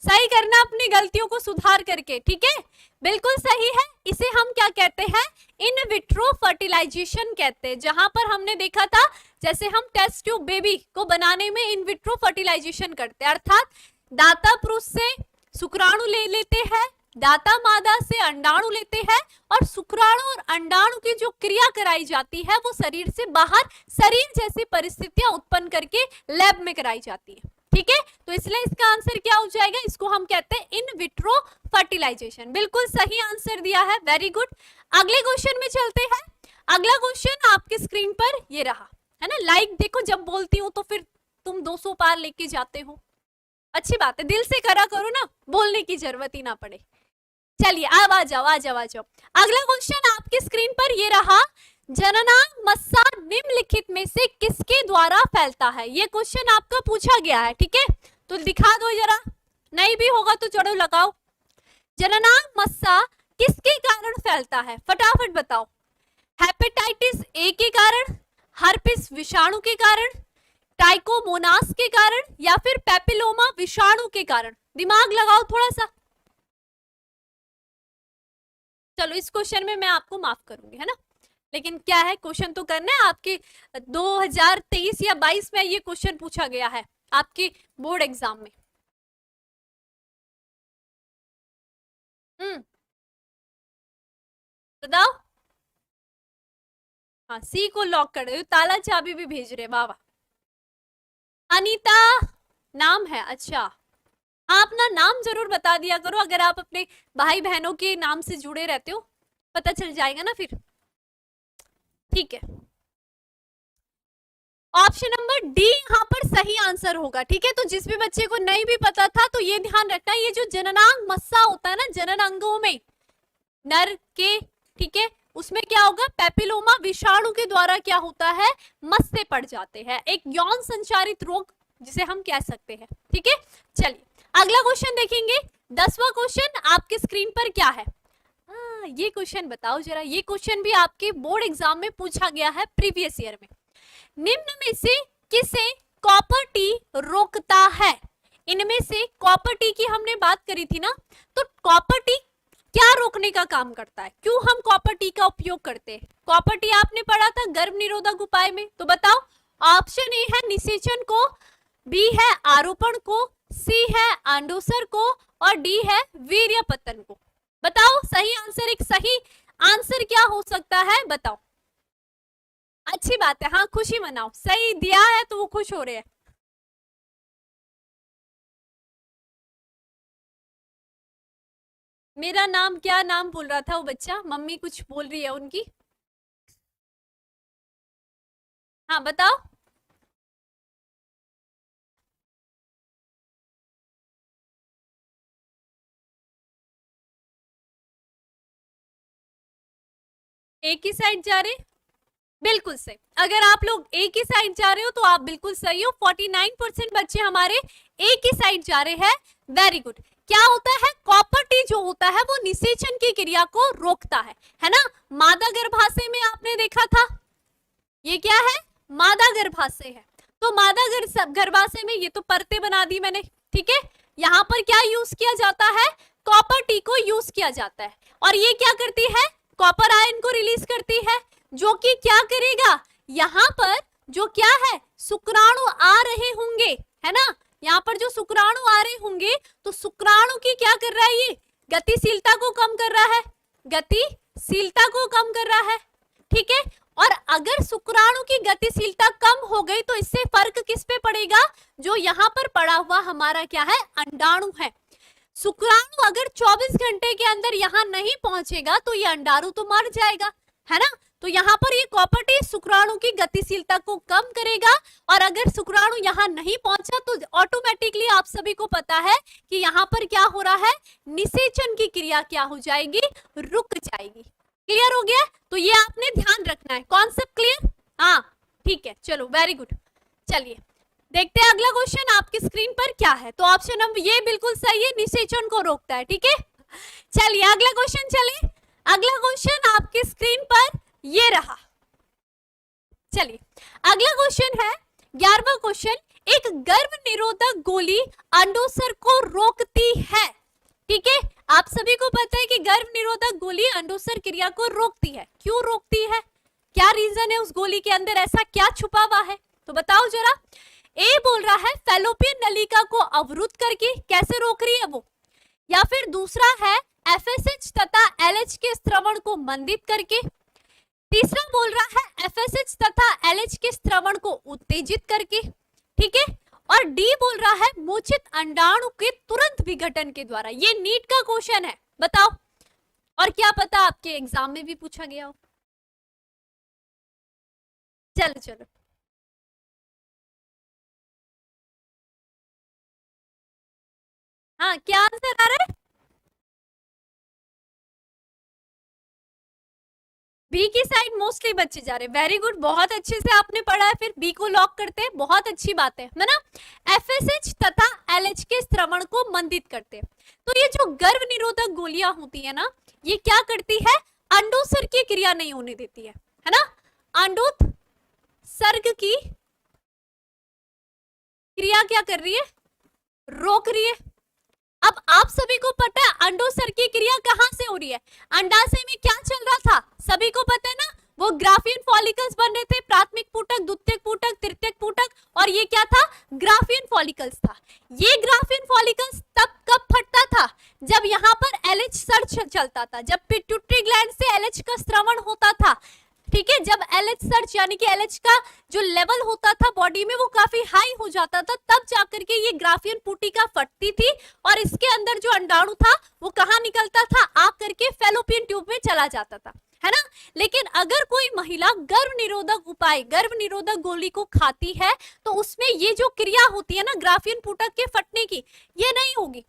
सही करना अपनी गलतियों को सुधार करके, ठीक है। बिल्कुल सही है। इसे हम क्या कहते हैं? इन विट्रो फर्टिलाइजेशन कहते हैं। जहां पर हमने देखा था जैसे हम टेस्ट ट्यूब बेबी को बनाने में इन विट्रो फर्टिलाइजेशन करते हैं, अर्थात दाता पुरुष से शुक्राणु ले लेते हैं, दाता मादा से अंडाणु लेते हैं और शुक्राणु और अंडाणु की जो क्रिया कराई जाती है वो शरीर से बाहर शरीर जैसी परिस्थितियां उत्पन्न करके लैब में कराई जाती है, ठीक है। तो इसलिए इसका आंसर क्या हो जाएगा? इसको हम कहते हैं इन विट्रो फर्टिलाइजेशन। बिल्कुल सही आंसर दिया है, वेरी गुड। अगले क्वेश्चन में चलते हैं। अगला क्वेश्चन आपके स्क्रीन पर ये रहा, है ना। लाइक देखो, जब बोलती हूँ तो फिर तुम 200 पार लेके जाते हो, अच्छी बात है, दिल से करा करो ना, बोलने की जरूरत ही ना पड़े। चलिए अब आ जाओ, आ जाओ, आ जाओ। अगला क्वेश्चन आपकी स्क्रीन पर ये रहा, जननांग मस्सा निम्नलिखित में से किसके द्वारा फैलता है? ये क्वेश्चन आपका पूछा गया है, ठीक है। तो दिखा दो जरा, नहीं भी होगा तो चढ़ो लगाओ। जननांग मस्सा किसके कारण फैलता है? फटाफट बताओ। हेपेटाइटिस ए के कारण, हर्पिस विषाणु के कारण, ट्राइकोमोनास के कारण, या फिर पेपिलोमा विषाणु के कारण? दिमाग लगाओ थोड़ा सा। चलो इस क्वेश्चन में मैं आपको माफ करूंगी, है ना, लेकिन क्या है, क्वेश्चन तो करना है। आपके 2023 या 22 में ये क्वेश्चन पूछा गया है आपके बोर्ड एग्जाम में। बताओ। हाँ, सी को लॉक कर दो, ताला चाबी भी भेज रहे, वाह वाह। अनीता नाम है, अच्छा। हाँ, अपना नाम जरूर बता दिया करो, अगर आप अपने भाई बहनों के नाम से जुड़े रहते हो, पता चल जाएगा ना फिर, ठीक है। ऑप्शन नंबर डी यहाँ पर सही आंसर होगा, ठीक है। तो जिस भी बच्चे को नहीं भी पता था तो ये ध्यान रखना, ये जो जननांग मस्सा होता है ना, जनन अंगों में नर के, ठीक है, उसमें क्या होगा, पेपिलोमा विषाणु के द्वारा क्या होता है, मस्से पड़ जाते हैं, एक यौन संचारित रोग जिसे हम कह सकते हैं, ठीक है। चलिए अगला क्वेश्चन देखेंगे। 10वां क्वेश्चन आपके स्क्रीन पर क्या है? ये क्वेश्चन बताओ जरा, ये क्वेश्चन भी आपके बोर्ड एग्जाम में पूछा गया है प्रीवियस ईयर में। निम्न में से किसे कॉपर टी रोकता है? इनमें से कॉपर टी की हमने बात करी थी ना, तो कॉपर टी क्या रोकने का काम करता है? क्यों हम कॉपर टी का उपयोग करते हैं? कॉपर टी आपने पढ़ा था गर्भ निरोधक उपाय में, तो बताओ। ऑप्शन ए है निषेचन को, बी है आरोपण को, सी है अंडोसर को, और डी है वीर्यपतन को। बताओ सही आंसर, एक सही आंसर क्या हो सकता है, बताओ। अच्छी बात है, हाँ खुशी मनाओ, सही दिया है तो वो खुश हो रहे हैं। मेरा नाम, क्या नाम बोल रहा था वो बच्चा? मम्मी कुछ बोल रही है उनकी, हाँ बताओ। एक ही साइड जा रहे, बिल्कुल सही। अगर आप लोग एक ही साइड जा रहे हो तो आप बिल्कुल सही हो। 49% बच्चे हमारे एक ही साइड जा रहे हैं, वेरी गुड। क्या होता है, कॉपर टी जो होता है वो निषेचन की क्रिया को रोकता है ना। मादा गर्भाशय में आपने देखा था, ये क्या है, मादा गर्भाशय है। तो मादा गर्भाशय में ये तो परतें बना दी मैंने, ठीक है। यहाँ पर क्या यूज किया जाता है, कॉपर टी को यूज किया जाता है, और ये क्या करती है, कॉपर आयन को रिलीज करती है, जो कि क्या करेगा, यहाँ पर जो क्या है, शुक्राणु आ रहे होंगे, है ना। यहाँ पर जो शुक्राणु आ रहे होंगे तो शुक्राणु की क्या कर रहा है, ये गतिशीलता को कम कर रहा है, गतिशीलता को कम कर रहा है, ठीक है। और अगर शुक्राणु की गतिशीलता कम हो गई तो इससे फर्क किस पे पड़ेगा, जो यहाँ पर पड़ा हुआ हमारा क्या है, अंडाणु है। शुक्राणु अगर 24 घंटे के अंदर यहाँ नहीं पहुंचेगा तो ये अंडाणु तो मर जाएगा, है ना। तो यहाँ पर ये कॉपर टी शुक्राणु की गतिशीलता को कम करेगा, और अगर शुक्राणु यहाँ नहीं पहुंचा तो ऑटोमेटिकली आप सभी को पता है कि यहाँ पर क्या हो रहा है, निषेचन की क्रिया क्या हो जाएगी, रुक जाएगी। क्लियर हो गया? तो ये आपने ध्यान रखना है, कॉन्सेप्ट क्लियर? हाँ ठीक है, चलो वेरी गुड। चलिए देखते हैं अगला क्वेश्चन आपकी स्क्रीन पर क्या है। तो ऑप्शन नंबर ये बिल्कुल सही है, निषेचन को रोकता है, ठीक है। चलिए अगला क्वेश्चन चले। अगला क्वेश्चन आपकी स्क्रीन पर ये रहा। चलिए अगला क्वेश्चन है 11वां क्वेश्चन, एक गर्भ निरोधक गोली अंडोत्सर्ग को रोकती है। ठीक है, आप सभी को पता है कि गर्भ निरोधक गोली अंडोत्सर्ग क्रिया को रोकती है। क्यों रोकती है, क्या रीजन है, उस गोली के अंदर ऐसा क्या छुपा हुआ है, तो बताओ जरा। ए बोल रहा है फैलोपियन नलिका को अवरुद्ध करके, कैसे रोक रही है वो, या फिर दूसरा है एफएसएच तथा एलएच के स्रवण को मंदित करके, तीसरा बोल रहा है एफएसएच तथा एलएच के स्रवण को उत्तेजित करके, ठीक है, और डी बोल रहा है मोचित अंडाणु के तुरंत विघटन के द्वारा। ये नीट का क्वेश्चन है, बताओ, और क्या पता आपके एग्जाम में भी पूछा गया हो। चलो चलो हाँ, क्या आंसर आ रहा है, बी की साइड मोस्टली बच्चे जा रहे हैं। वेरी गुड, बहुत अच्छे से आपने पढ़ा है, फिर बी को लॉक करते हैं, बहुत अच्छी बात है ना। एफएसएच तथा एलएच के स्रवण को मंदित करते हैं। तो ये जो गर्भ निरोधक गोलियां होती है ना, ये क्या करती है, अंडोत्सर्ग की क्रिया नहीं होने देती है ना, अंडोत्सर्ग की क्रिया क्या कर रही है, रोक रही है। अब आप सभी को पता है अंडोत्सर्ग की क्रिया कहां से हो रही है, अंडाशय में क्या चल रहा था, सभी को पता है ना, वो ग्राफियन फॉलिकल्स बन रहे थे, प्राथमिक पुटक, द्वितीयक पुटक, तृतीयक पुटक, और ये क्या था, ग्राफियन फॉलिकल्स था। ये ग्राफियन फॉलिकल्स तब कब फटता था, जब यहाँ पर एलएच सर्च चलता था, जब पिट्यूटरी ग्लैंड से एलएच का स्रवण होता था। ठीक है, जब एलएच सर्च यानी कि एलएच का जो लेवल होता था बॉडी में वो काफी हाई हो जाता था, तब जाकर के ये ग्राफियन पुटिका फटती थी, और इसके अंदर जो अंडाणु था वो कहाँ निकलता था, आ करके फैलोपियन ट्यूब में चला जाता था, है ना। लेकिन अगर कोई महिला गर्भ निरोधक उपाय, गर्भ निरोधक गोली को खाती है, तो उसमें ये जो क्रिया होती है ना ग्राफियन पुटक के फटने की, ये नहीं होगी।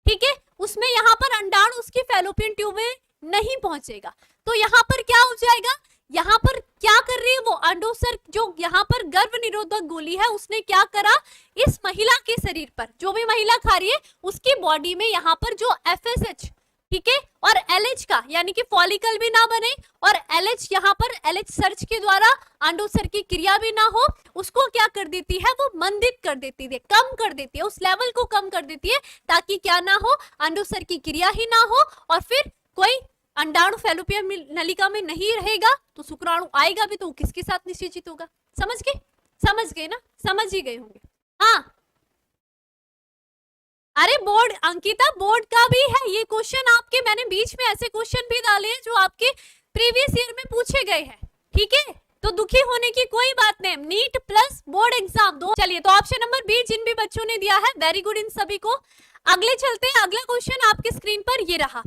ठीक है, उसमें यहाँ पर अंडाणु उसकी फैलोपियन ट्यूब में नहीं पहुंचेगा। तो यहाँ पर क्या हो जाएगा, यहाँ पर क्या कर रही है वो अंडोत्सर्ग, जो यहाँ पर गर्भ निरोधक गोली है उसने क्या करा, इस महिला के शरीर पर, जो भी महिला खा रही है उसकी बॉडी में यहाँ पर जो एफएसएच, ठीक है, और एलएच का यानी कि फॉलिकल भी ना बने, और एलएच यहाँ पर एलएच सर्च के द्वारा अंडोत्सर्ग की क्रिया भी ना हो, उसको क्या कर देती है, वो मंदित कर देती है, कम कर देती है, उस लेवल को कम कर देती है, ताकि क्या ना हो, अंडोत्सर्ग की क्रिया ही ना हो, और फिर कोई अंडाणु फैलोपियन नलिका में नहीं रहेगा, तो शुक्राणु आएगा भी तो किसके साथ निषेचित होगा। समझ गए, समझ गए ना, समझ ही गए होंगे। हाँ, अरे बोर्ड अंकिता, बोर्ड का भी है ये क्वेश्चन आपके, मैंने बीच में ऐसे क्वेश्चन भी डाले हैं जो आपके प्रीवियस ईयर में पूछे गए हैं। ठीक है, तो दुखी होने की कोई बात नहीं, नीट प्लस बोर्ड एग्जाम दो। चलिए, तो ऑप्शन नंबर बी जिन भी बच्चों ने दिया है, वेरी गुड इन सभी को। अगले चलते हैं, अगला क्वेश्चन आपके स्क्रीन पर ये रहा,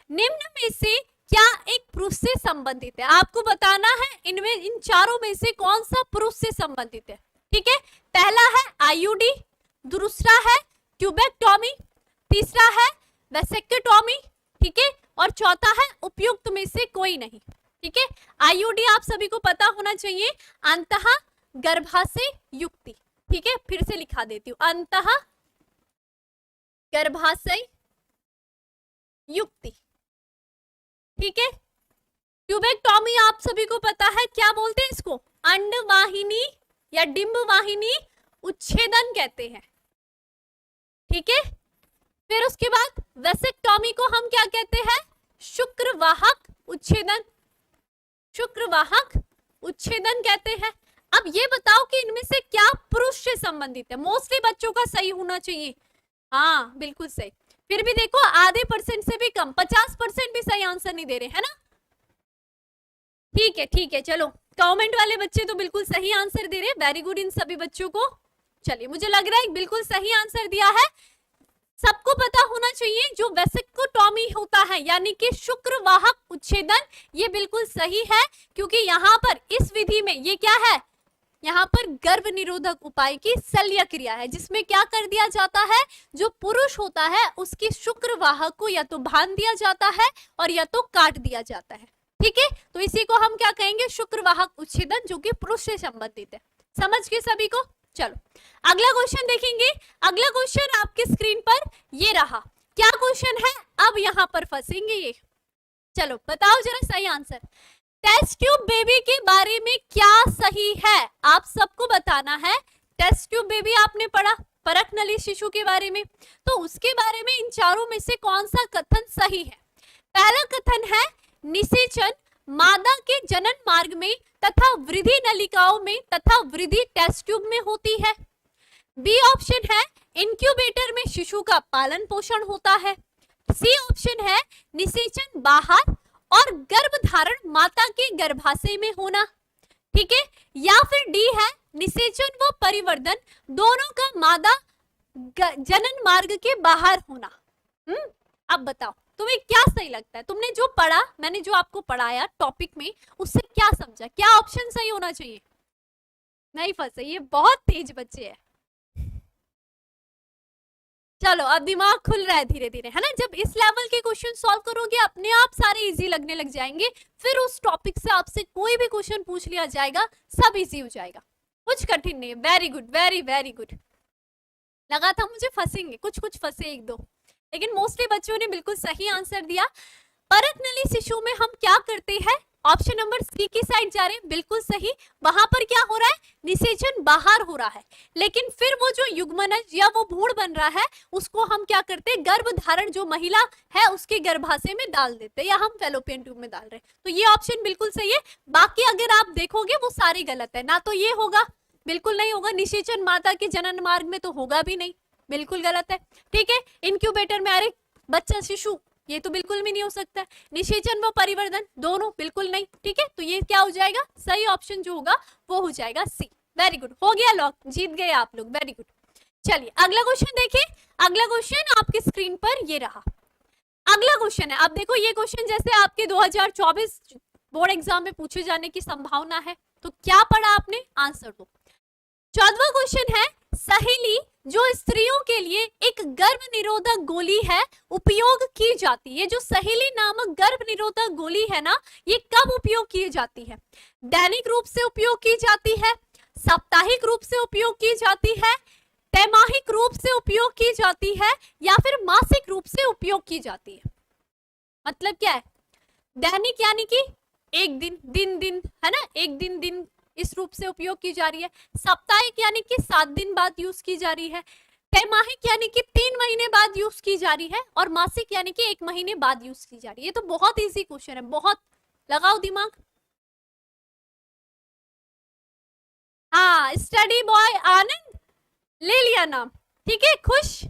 निम्न में से क्या एक पुरुष से संबंधित है, आपको बताना है इनमें, इन चारों में से कौन सा पुरुष से संबंधित है। ठीक है, पहला है आईयूडी, दूसरा है ट्यूबेक्टोमी, तीसरा है वेसेक्टोमी, ठीक है, और चौथा है उपयुक्त में से कोई नहीं। ठीक है, आईयूडी आप सभी को पता होना चाहिए, अंतः गर्भाशय युक्ति। ठीक है, फिर से लिखा देती हूँ, अंतः गर्भाशय युक्ति। ठीक है, ट्यूबेक्टोमी आप सभी को पता है, क्या बोलते हैं इसको, अंडवाहिनी या डिंब वाहिनी उच्छेदन कहते हैं। ठीक है, फिर उसके बाद वेसेक्टोमी को हम क्या कहते हैं, शुक्रवाहक उच्छेदन, शुक्रवाहक उच्छेदन कहते हैं। अब ये बताओ कि इनमें से क्या पुरुष से संबंधित है, मोस्टली बच्चों का सही होना चाहिए। हाँ बिल्कुल सही, फिर भी देखो आधे परसेंट से भी कम, 50% भी सही आंसर नहीं दे रहे, है ना। ठीक है, चलो कमेंट वाले बच्चे तो बिल्कुल सही आंसर दे रहे हैं, वेरी गुड इन सभी बच्चों को। चलिए, मुझे लग रहा है बिल्कुल सही आंसर दिया है। सबको पता होना चाहिए जो वेसेक्टोमी होता है यानी कि शुक्रवाहक उच्छेदन, ये बिल्कुल सही है, क्योंकि यहाँ पर इस विधि में ये क्या है, यहाँ पर गर्भ निरोधक उपाय की शल्य क्रिया है, जिसमें क्या कर दिया जाता है, जो पुरुष होता है उसकी शुक्रवाहक को या तो बांध दिया जाता है और या तो काट दिया जाता है। ठीक है, तो इसी को हम क्या कहेंगे, शुक्रवाहक उच्छेदन, जो कि पुरुष से संबंधित है। समझ गए सभी को। चलो अगला क्वेश्चन देखेंगे, अगला क्वेश्चन आपके स्क्रीन पर ये रहा, क्या क्वेश्चन है, अब यहाँ पर फंसेंगे ये, चलो बताओ जरा सही आंसर। टेस्ट ट्यूब बेबी के बारे में क्या सही है, आप सबको बताना है। टेस्ट ट्यूब बेबी आपने पढ़ा, परख नली शिशु के बारे में, तो उसके बारे में इन चारों में से कौन सा कथन सही है? पहला कथन है निषेचन मादा के जनन मार्ग में तथा वृद्धि नलिकाओं में तथा वृद्धि टेस्ट ट्यूब में होती है। बी ऑप्शन है इंक्यूबेटर में शिशु का पालन पोषण होता है। सी ऑप्शन है निषेचन बाहर और गर्भधारण माता के गर्भाशय में होना, ठीक है। या फिर डी है निषेचन व परिवर्धन दोनों का मादा जनन मार्ग के बाहर होना। अब बताओ तुम्हें क्या सही लगता है? तुमने जो पढ़ा, मैंने जो आपको पढ़ाया टॉपिक में, उससे क्या समझा? क्या ऑप्शन सही होना चाहिए? नहीं फंसे, ये बहुत तेज बच्चे हैं। चलो अब दिमाग खुल रहा है धीरे धीरे, है ना। जब इस लेवल के क्वेश्चन सॉल्व करोगे अपने आप सारे इजी लगने लग जाएंगे, फिर उस टॉपिक से आपसे कोई भी क्वेश्चन पूछ लिया जाएगा, सब इजी हो जाएगा, कुछ कठिन नहीं है। Very good, very very good. लगा था मुझे फंसेंगे, कुछ कुछ फंसे एक दो, लेकिन मोस्टली बच्चों ने बिल्कुल सही आंसर दिया। परक नली शिशु में हम क्या करते हैं? ऑप्शन नंबर सी की साइड जा रहे हैं, बिल्कुल सही। वहां पर क्या हो रहा है? निषेचन बाहर हो रहा है, लेकिन फिर वो जो युग्मनज या वो भ्रूण बन रहा है उसको हम क्या करते हैं? गर्भधारण जो महिला है उसके गर्भाशय में डाल देते हैं, या हम फेलोपियन ट्यूब में डाल रहे हैं। तो ये ऑप्शन बिल्कुल सही है। बाकी अगर आप देखोगे वो सारे गलत है। ना तो ये होगा, बिल्कुल नहीं होगा। निषेचन माता के जनन मार्ग में तो होगा भी नहीं, बिल्कुल गलत है, ठीक है। इंक्यूबेटर में अरे बच्चा शिशु, ये तो बिल्कुल भी नहीं हो सकता। निषेचन व परिवर्धन दोनों बिल्कुल नहीं, ठीक है। तो ये क्या हो जाएगा? सही ऑप्शन जो होगा वो हो जाएगा सी। वेरी गुड, हो गया लॉक, जीत गए आप लोग, वेरी गुड। चलिए अगला क्वेश्चन देखिए। अगला क्वेश्चन आपके स्क्रीन पर ये रहा। अगला क्वेश्चन है, अब देखो ये क्वेश्चन जैसे आपके 2024 बोर्ड एग्जाम में पूछे जाने की संभावना है, तो क्या पढ़ा आपने? आंसर दो। 14वां क्वेश्चन है, सहेली जो स्त्रियों के लिए एक गर्भ निरोधक गोली है उपयोग की जाती है। जो सहेली नामक गर्भ निरोधक गोली है ना, ये कब उपयोग की जाती है? दैनिक रूप से उपयोग की जाती है, साप्ताहिक रूप से उपयोग की जाती है, त्रैमासिक रूप से उपयोग की जाती है, या फिर मासिक रूप से उपयोग की जाती है? मतलब क्या है? दैनिक यानी कि एक दिन, दिन दिन, है ना, एक दिन दिन इस रूप से उपयोग की जा रही है। साप्ताहिक यानी कि 7 दिन बाद यूज की जा रही है। त्रैमासिक यानी कि 3 महीने बाद यूज की जा रही है, और मासिक यानी कि 1 महीने बाद यूज की जा रही है। ये तो बहुत इजी क्वेश्चन है, बहुत, लगाओ दिमाग। हाँ, स्टडी बॉय आनंद, ले लिया नाम, ठीक है, खुश।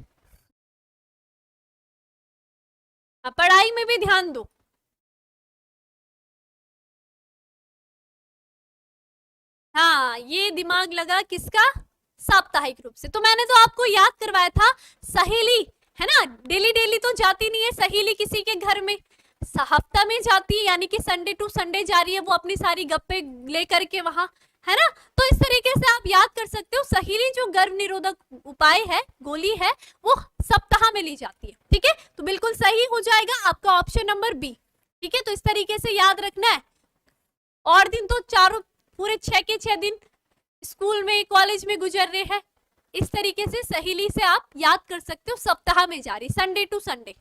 पढ़ाई में भी ध्यान दो। हाँ, ये दिमाग लगा किसका? साप्ताहिक रूप से। तो मैंने तो आपको याद करवाया था, सहेली है ना, डेली डेली तो जाती नहीं है सहेली किसी के घर में, हफ्ता में जाती है, यानी कि संडे टू संडे जा रही है वो अपनी सारी गप्पे लेकर के वहां, है ना। तो इस तरीके से आप याद कर सकते हो, सहेली जो गर्भ निरोधक उपाय है, गोली है, वो सप्ताह में ली जाती है, ठीक है। तो बिल्कुल सही हो जाएगा आपका ऑप्शन नंबर बी, ठीक है। तो इस तरीके से याद रखना है। और दिन तो चारों पूरे 6 के 6 दिन स्कूल में कॉलेज में गुजर रहे हैं। इस तरीके से सहेली से आप याद कर सकते हो, सप्ताह में जारी, संडे टू संडे,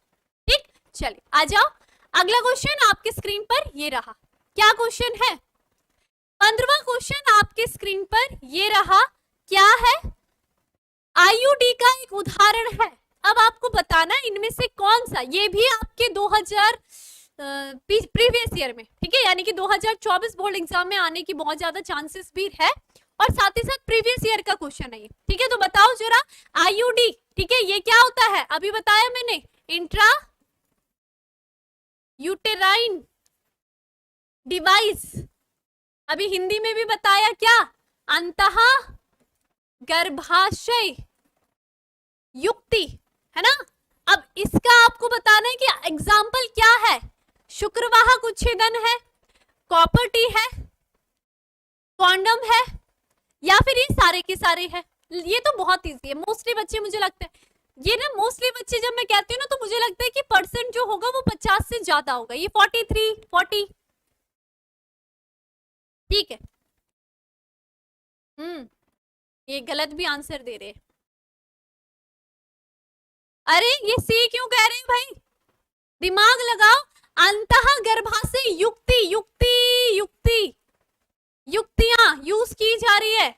ठीक। चलिए आ जाओ, अगला क्वेश्चन आपके स्क्रीन पर ये रहा। क्या क्वेश्चन है? 15वां क्वेश्चन आपके स्क्रीन पर ये रहा। क्या है? आईयूडी का एक उदाहरण है। अब आपको बताना इनमें से कौन सा, ये भी आपके 2000 प्रीवियस ईयर में, ठीक है, यानी कि 2024 बोर्ड एग्जाम में आने की बहुत ज्यादा चांसेस भी है, और साथ ही साथ प्रीवियस ईयर का क्वेश्चन है ये, ठीक है। तो बताओ जरा, आईयूडी, ठीक है, ये क्या होता है? अभी बताया मैंने, इंट्रा यूटेराइन डिवाइस। अभी हिंदी में भी बताया, क्या? अंतः गर्भाशय युक्ति, है ना। अब इसका आपको बताना है कि एग्जाम्पल क्या है। शुक्रवाहक उच्छेदन है, कॉपर टी है, कॉन्डम है, या फिर ये सारे के सारे है। ये तो बहुत इजी है, मोस्टली बच्चे, मुझे लगता है ये ना, मोस्टली बच्चे जब मैं कहती हूँ ना, तो मुझे लगता है कि परसेंट जो होगा वो 50 से ज्यादा होगा। ये 43, 40, ठीक है। ये गलत भी आंसर दे रहे हैं। अरे ये सी क्यों कह रहे हैं भाई? दिमाग लगाओ। अंतः गर्भाशय युक्ति, युक्ति युक्ति युक्ति युक्तियां यूज की जा रही है,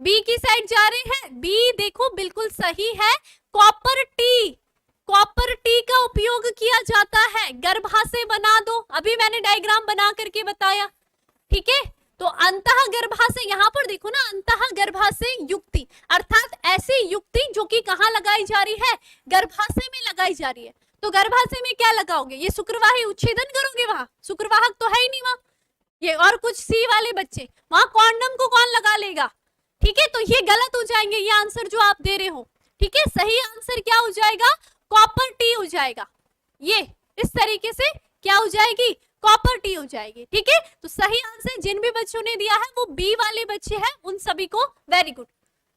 बी की साइड जा रहे हैं, बी देखो बिल्कुल सही है। कॉपर टी, कॉपर टी का उपयोग किया जाता है, गर्भाशय बना दो, अभी मैंने डायग्राम बना करके बताया, ठीक है। तो अंतः गर्भाशय, यहाँ पर देखो ना, अंतः गर्भाशय युक्ति अर्थात ऐसी युक्ति जो कि कहाँ लगाई जा रही है, गर्भाशय में लगाई जा रही है। तो गर्भाशय में क्या लगाओगे, ये शुक्रवाही उच्छेदन करोगे, वहां शुक्रवाहक तो है ही नहीं वहां, ये और कुछ सी वाले बच्चे, वहां कॉन्डम को कौन लगा लेगा, ठीक है। तो ये गलत हो जाएंगे, ये आंसर जो आप दे रहे हो, ठीक है। सही आंसर क्या हो जाएगा, कॉपर टी हो जाएगा, ये इस तरीके से क्या हो जाएगी, कॉपर टी हो जाएगी, ठीक है। तो सही आंसर जिन भी बच्चों ने दिया है वो बी वाले बच्चे हैं, उन सभी को वेरी गुड,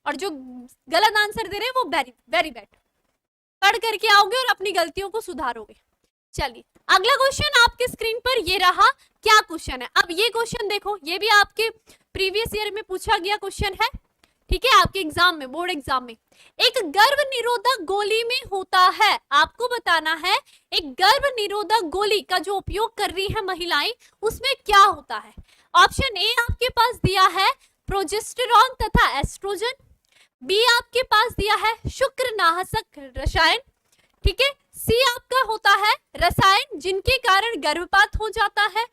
और जो गलत आंसर दे रहे हैं वो वेरी वेरी बैड। पढ़ करके आओगे और अपनी गलतियों को सुधारोगे। चलिए अगला क्वेश्चन आपके स्क्रीन पर ये रहा, क्या क्वेश्चन है। अब ये क्वेश्चन देखो, ये भी आपके प्रीवियस ईयर में पूछा गया क्वेश्चन है, ठीक है, आपके एग्जाम में, बोर्ड एग्जाम में। एक गर्भ निरोधक गोली में होता है, आपको बताना है एक गर्भ निरोधक गोली का जो उपयोग कर रही है महिलाएं, उसमें क्या होता है। ऑप्शन ए आपके पास दिया है प्रोजेस्टेरॉन तथा एस्ट्रोजन, बी आपके पास दिया है शुक्रनाशक रसायन, ठीक है, सी आपका होता है रसायन जिनके कारण गर्भपात हो जाता है,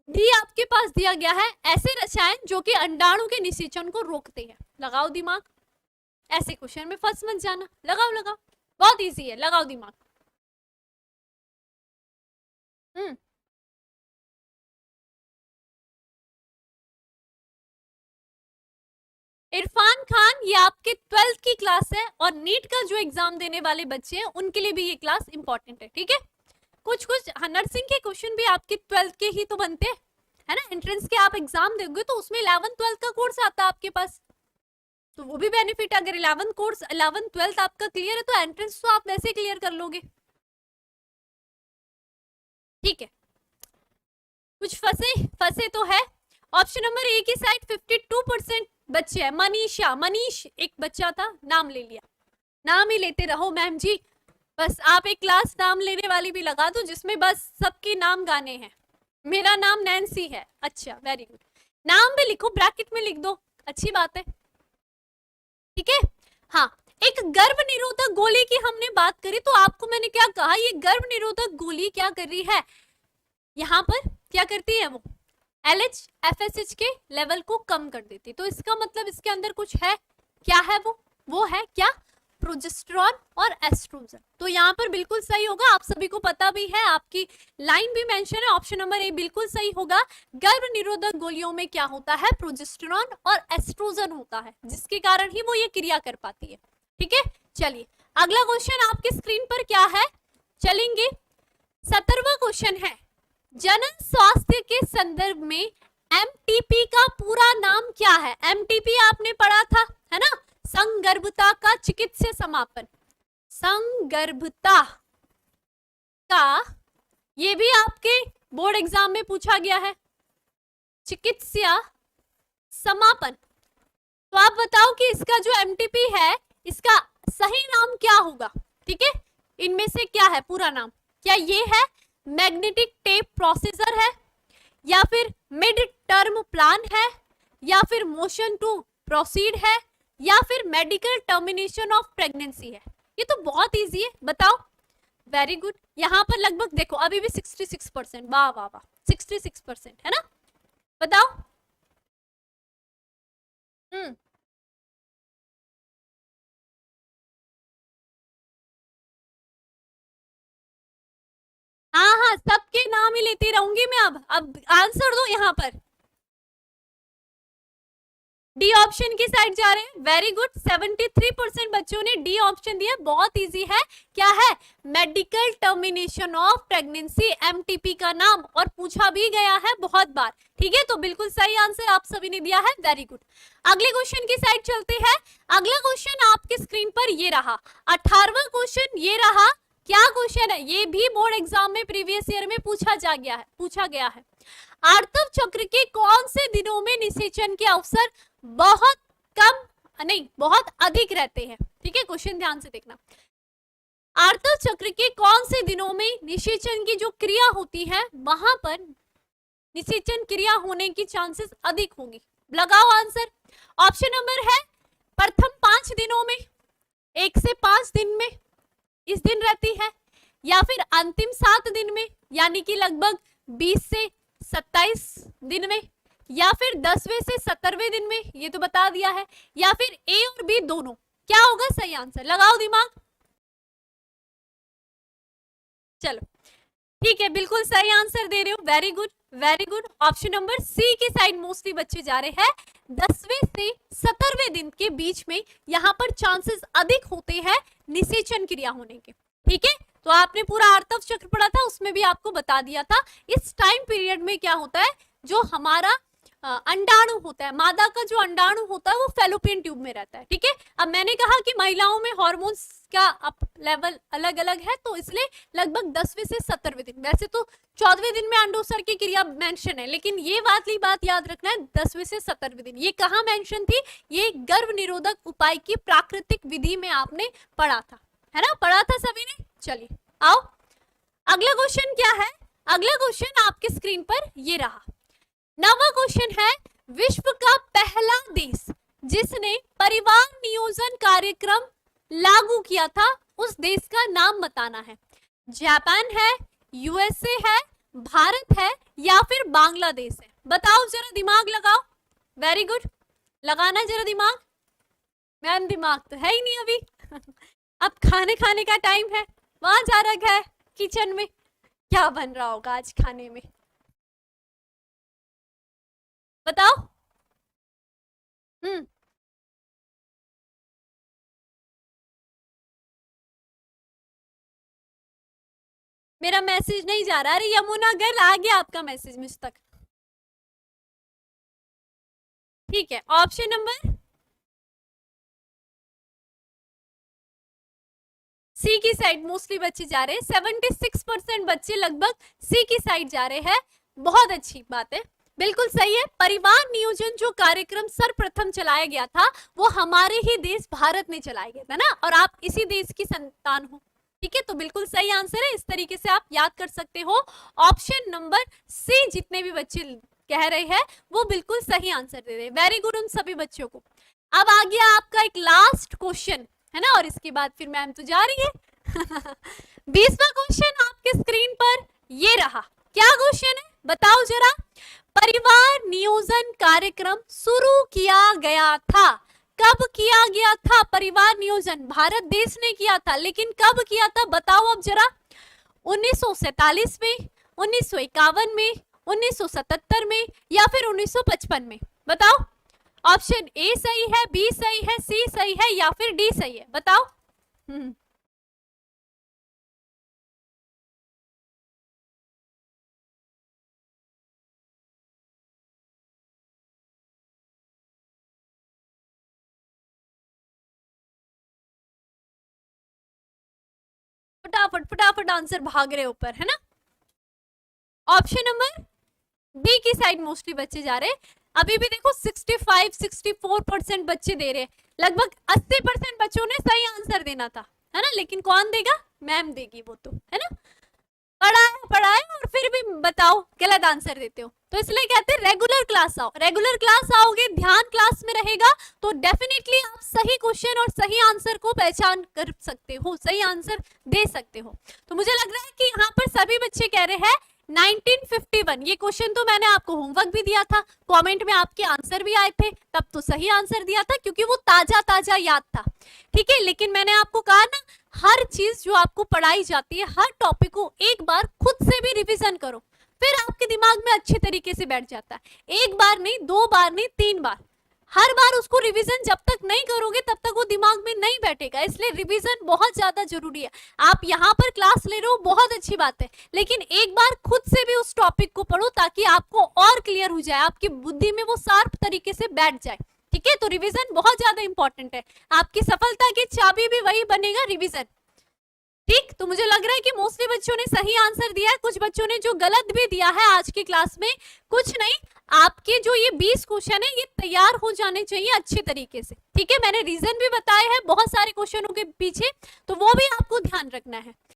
डी आपके पास दिया गया है ऐसे रसायन जो कि अंडाणु के निषेचन को रोकते हैं। लगाओ दिमाग, ऐसे क्वेश्चन में फंस मत जाना, लगाओ लगाओ, बहुत इजी है, लगाओ दिमाग। इरफान खान, ये आपके 12th की क्लास है और नीट का जो एग्जाम देने वाले बच्चे हैं उनके लिए भी ये क्लास इंपॉर्टेंट है, ठीक है। कुछ कुछ नर्सिंग के क्वेश्चन भी आपके 12th के ही तो बनते हैं, है ना। एंट्रेंस के आप एग्जाम दोगे तो उसमें 11th 12th का कोर्स आता है आपके पास, तो वो भी बेनिफिट। अगर 11th कोर्स 11th 12th आपका क्लियर है तो एंट्रेंस तो आप वैसे क्लियर कर लोगे, ठीक है। कुछ फंसे फंसे तो है। ऑप्शन नंबर ए की साइड 52% बच्चे हैं। मनीषा, मनीष एक बच्चा था, नाम ले लिया, नाम ही लेते रहो मैम जी, बस आप एक क्लास नाम लेने वाली भी लगा दो जिसमें बस सबके नाम गाने हैं। मेरा नाम नैन्सी है, अच्छा वेरी गुड, नाम भी लिखो, ब्रैकेट में लिख दो, अच्छी बात है, ठीक है। हाँ, एक गर्भ निरोधक गोली की हमने बात करी तो आपको मैंने क्या कहा, ये गर्भ निरोधक गोली क्या कर रही है, यहाँ पर क्या करती है, वो LH FSH के लेवल को कम कर देती। तो इसका मतलब इसके अंदर कुछ है, क्या है वो है क्या, प्रोजेस्टेरॉन और एस्ट्रोजन। तो यहाँ पर बिल्कुल सही होगा, आप सभी को पता भी है, आपकी लाइन भी मेंशन है, ऑप्शन नंबर ए बिल्कुल सही होगा। गर्भ निरोधक गोलियों में क्या होता है, प्रोजेस्टेरॉन और एस्ट्रोजन होता है, जिसके कारण ही वो ये क्रिया कर पाती है, ठीक है। चलिए अगला क्वेश्चन आपके स्क्रीन पर क्या है, चलेंगे। 17वां क्वेश्चन है, जनन स्वास्थ्य के संदर्भ में MTP का पूरा नाम क्या है। MTP आपने पढ़ा था, है ना, संगर्भता का चिकित्सीय समापन, संगर्भता का, ये भी आपके बोर्ड एग्जाम में पूछा गया है, चिकित्सीय समापन। तो आप बताओ कि इसका जो MTP है इसका सही नाम क्या होगा, ठीक है। इनमें से क्या है पूरा नाम, क्या ये है मैग्नेटिक टेप प्रोसेसर है, या फिर मिड टर्म प्लान है, या फिर मोशन टू प्रोसीड है, या फिर मेडिकल टर्मिनेशन ऑफ प्रेगनेंसी है। ये तो बहुत इजी है, बताओ। वेरी गुड, यहाँ पर लगभग देखो अभी भी 66%, वाह वाह वाह, 66% है ना, बताओ। हाँ हाँ, सबके नाम ही लेती रहूंगी मैं। अब आंसर दो यहाँ पर, डी ऑप्शन की साइड जा रहे हैं, वेरी गुड, 73% बच्चों ने डी ऑप्शन दिया, बहुत इजी है, क्या है, medical termination of pregnancy, MTP का नाम, और पूछा भी गया है बहुत बार, ठीक है। तो बिल्कुल सही आंसर आप सभी ने दिया है, वेरी गुड। अगले क्वेश्चन की साइड चलते हैं। अगला क्वेश्चन आपके स्क्रीन पर ये रहा, 18वां क्वेश्चन ये रहा, क्या क्वेश्चन है, ये भी बोर्ड एग्जाम में प्रीवियस ईयर में पूछा गया है। आर्तव चक्र के कौन से दिनों में निषेचन के अवसर बहुत कम नहीं बहुत अधिक रहते हैं, ठीक है, क्वेश्चन ध्यान से देखना। आर्तव चक्र के कौन से दिनों में निषेचन की जो क्रिया होती है वहां पर निषेचन क्रिया होने की चांसेस अधिक होगी। लगाओ आंसर। ऑप्शन नंबर है प्रथम 5 दिनों में, 1 से 5 दिन में इस दिन रहती है, या फिर अंतिम 7 दिन में यानी कि लगभग 20 से 27 दिन में, या फिर 10वें से 17वें दिन में, ये तो बता दिया है, या फिर ए और बी दोनों। क्या होगा सही आंसर? लगाओ दिमाग। चलो ठीक है, बिल्कुल सही आंसर दे रहे हो, very good very good. Option number C की साइड मोस्टली बच्चे जा रहे हैं। 10वें से 17वें दिन के बीच में यहाँ पर चांसेस अधिक होते हैं निषेचन क्रिया होने के। ठीक है, तो आपने पूरा आर्तव चक्र पढ़ा था, उसमें भी आपको बता दिया था इस टाइम पीरियड में क्या होता है। जो हमारा अंडाणु होता है, मादा का जो अंडाणु होता है वो फैलोपियन ट्यूब में रहता है। ठीक है, अब मैंने कहा कि महिलाओं में हार्मोन्स का अप लेवल अलग अलग है, तो इसलिए लगभग 10वें से 17वें दिन, वैसे तो 14वें दिन में अंडोत्सर्ग की क्रिया मेंशन है, लेकिन ये वाली बात याद रखना है 10वें से 17वें दिन। ये कहाँ मेंशन थी? ये गर्भ निरोधक उपाय की प्राकृतिक विधि में आपने पढ़ा था, है ना, पढ़ा था सभी ने। चलिए आओ, अगला क्वेश्चन क्या है? अगला क्वेश्चन आपके स्क्रीन पर ये रहा। 9वां क्वेश्चन है, विश्व का पहला देश जिसने परिवार नियोजन कार्यक्रम लागू किया था, उस देश का नाम बताना है। जापान है, यूएसए है, भारत है, या फिर बांग्लादेश है? बताओ, जरा दिमाग लगाओ। वेरी गुड, लगाना जरा दिमाग। मैम दिमाग तो है ही नहीं अभी अब खाने का टाइम है, वहां जा रखा है किचन में, क्या बन रहा होगा आज खाने में, बताओ। मेरा मैसेज नहीं जा रहा। अरे यमुना गर्ल, आ गया आपका मैसेज मुझ तक। ठीक है, ऑप्शन नंबर सी की साइड मोस्टली बच्चे जा रहे हैं। 76% बच्चे लगभग सी की साइड जा रहे हैं। बहुत अच्छी बात है, बिल्कुल सही है। परिवार नियोजन जो कार्यक्रम सर्वप्रथम चलाया गया था वो हमारे ही देश भारत में चलाया गया था ना, और आप इसी देश की संतान हो। ठीक है, तो बिल्कुल सही आंसर है, इस तरीके से आप याद कर सकते हो। ऑप्शन नंबर सी जितने भी बच्चे कह रहे हैं वो बिल्कुल सही आंसर दे रहे हैं। वेरी गुड उन सभी बच्चों को। अब आ गया आपका एक लास्ट क्वेश्चन, है ना, और इसके बाद फिर मैम तो जा रही है 20वां क्वेश्चन आपके स्क्रीन पर ये रहा। क्या क्वेश्चन है बताओ जरा? परिवार नियोजन कार्यक्रम शुरू किया गया था, कब किया गया था? परिवार नियोजन भारत देश ने किया था, लेकिन कब किया था बताओ अब जरा। 1947 में, 1951 में, 1977 में, या फिर 1955 में? बताओ। ऑप्शन ए सही है, बी सही है, सी सही है, या फिर डी सही है? बताओ। फटाफट फटाफट आंसर भाग रहे ऊपर, है ना। ऑप्शन नंबर बी की साइड मोस्टली बच्चे जा रहे हैं। अभी भी देखो 65-64% बच्चे दे रहे हैं, लगभग 80% बच्चों ने सही आंसर देना था, है ना, लेकिन कौन देगा? मैम देगी वो तो, है ना। पढ़ाए और फिर भी बताओ गलत आंसर देते हो, तो इसलिए कहते हैं रेगुलर क्लास आओ। रेगुलर क्लास आओगे, ध्यान क्लास में रहेगा, तो डेफिनेटली आप सही क्वेश्चन और सही आंसर को पहचान कर सकते हो, सही आंसर दे सकते हो। तो मुझे लग रहा है कि यहाँ पर सभी बच्चे कह रहे हैं 1951। ये क्वेश्चन तो मैंने आपको होमवर्क भी दिया था, कमेंट में आपके आंसर भी आए थे, तब तो सही आंसर दिया था क्योंकि वो ताजा ताजा याद था। ठीक है, लेकिन मैंने आपको कहा ना, हर चीज जो आपको पढ़ाई जाती है, हर टॉपिक को एक बार खुद से भी रिवीजन करो, फिर आपके दिमाग में अच्छे तरीके से बैठ जाता है। एक बार नहीं, 2 बार नहीं, 3 बार, हर बार उसको रिवीजन जब तक नहीं करोगे तब तक वो दिमाग में नहीं बैठेगा, इसलिए रिवीजन बहुत ज्यादा जरूरी है। आप यहाँ पर क्लास ले रहे हो, बहुत अच्छी बात है, लेकिन एक बार खुद से भी उस टॉपिक को पढ़ो ताकि आपको और क्लियर हो जाए, आपकी बुद्धि में वो शार्प तरीके से बैठ जाए। ठीक है, तो रिवीजन बहुत ज्यादा इंपॉर्टेंट है, आपकी सफलता की चाबी भी वही बनेगा, रिवीजन। ठीक, तो मुझे लग रहा है कि मोस्टली बच्चों ने सही आंसर दिया है, कुछ बच्चों ने जो गलत भी दिया है आज की क्लास में। कुछ नहीं, आपके जो ये 20 क्वेश्चन है ये तैयार हो जाने चाहिए अच्छे तरीके से। ठीक है, मैंने रीजन भी बताए हैं बहुत सारे क्वेश्चनों के पीछे, तो वो भी आपको ध्यान रखना है।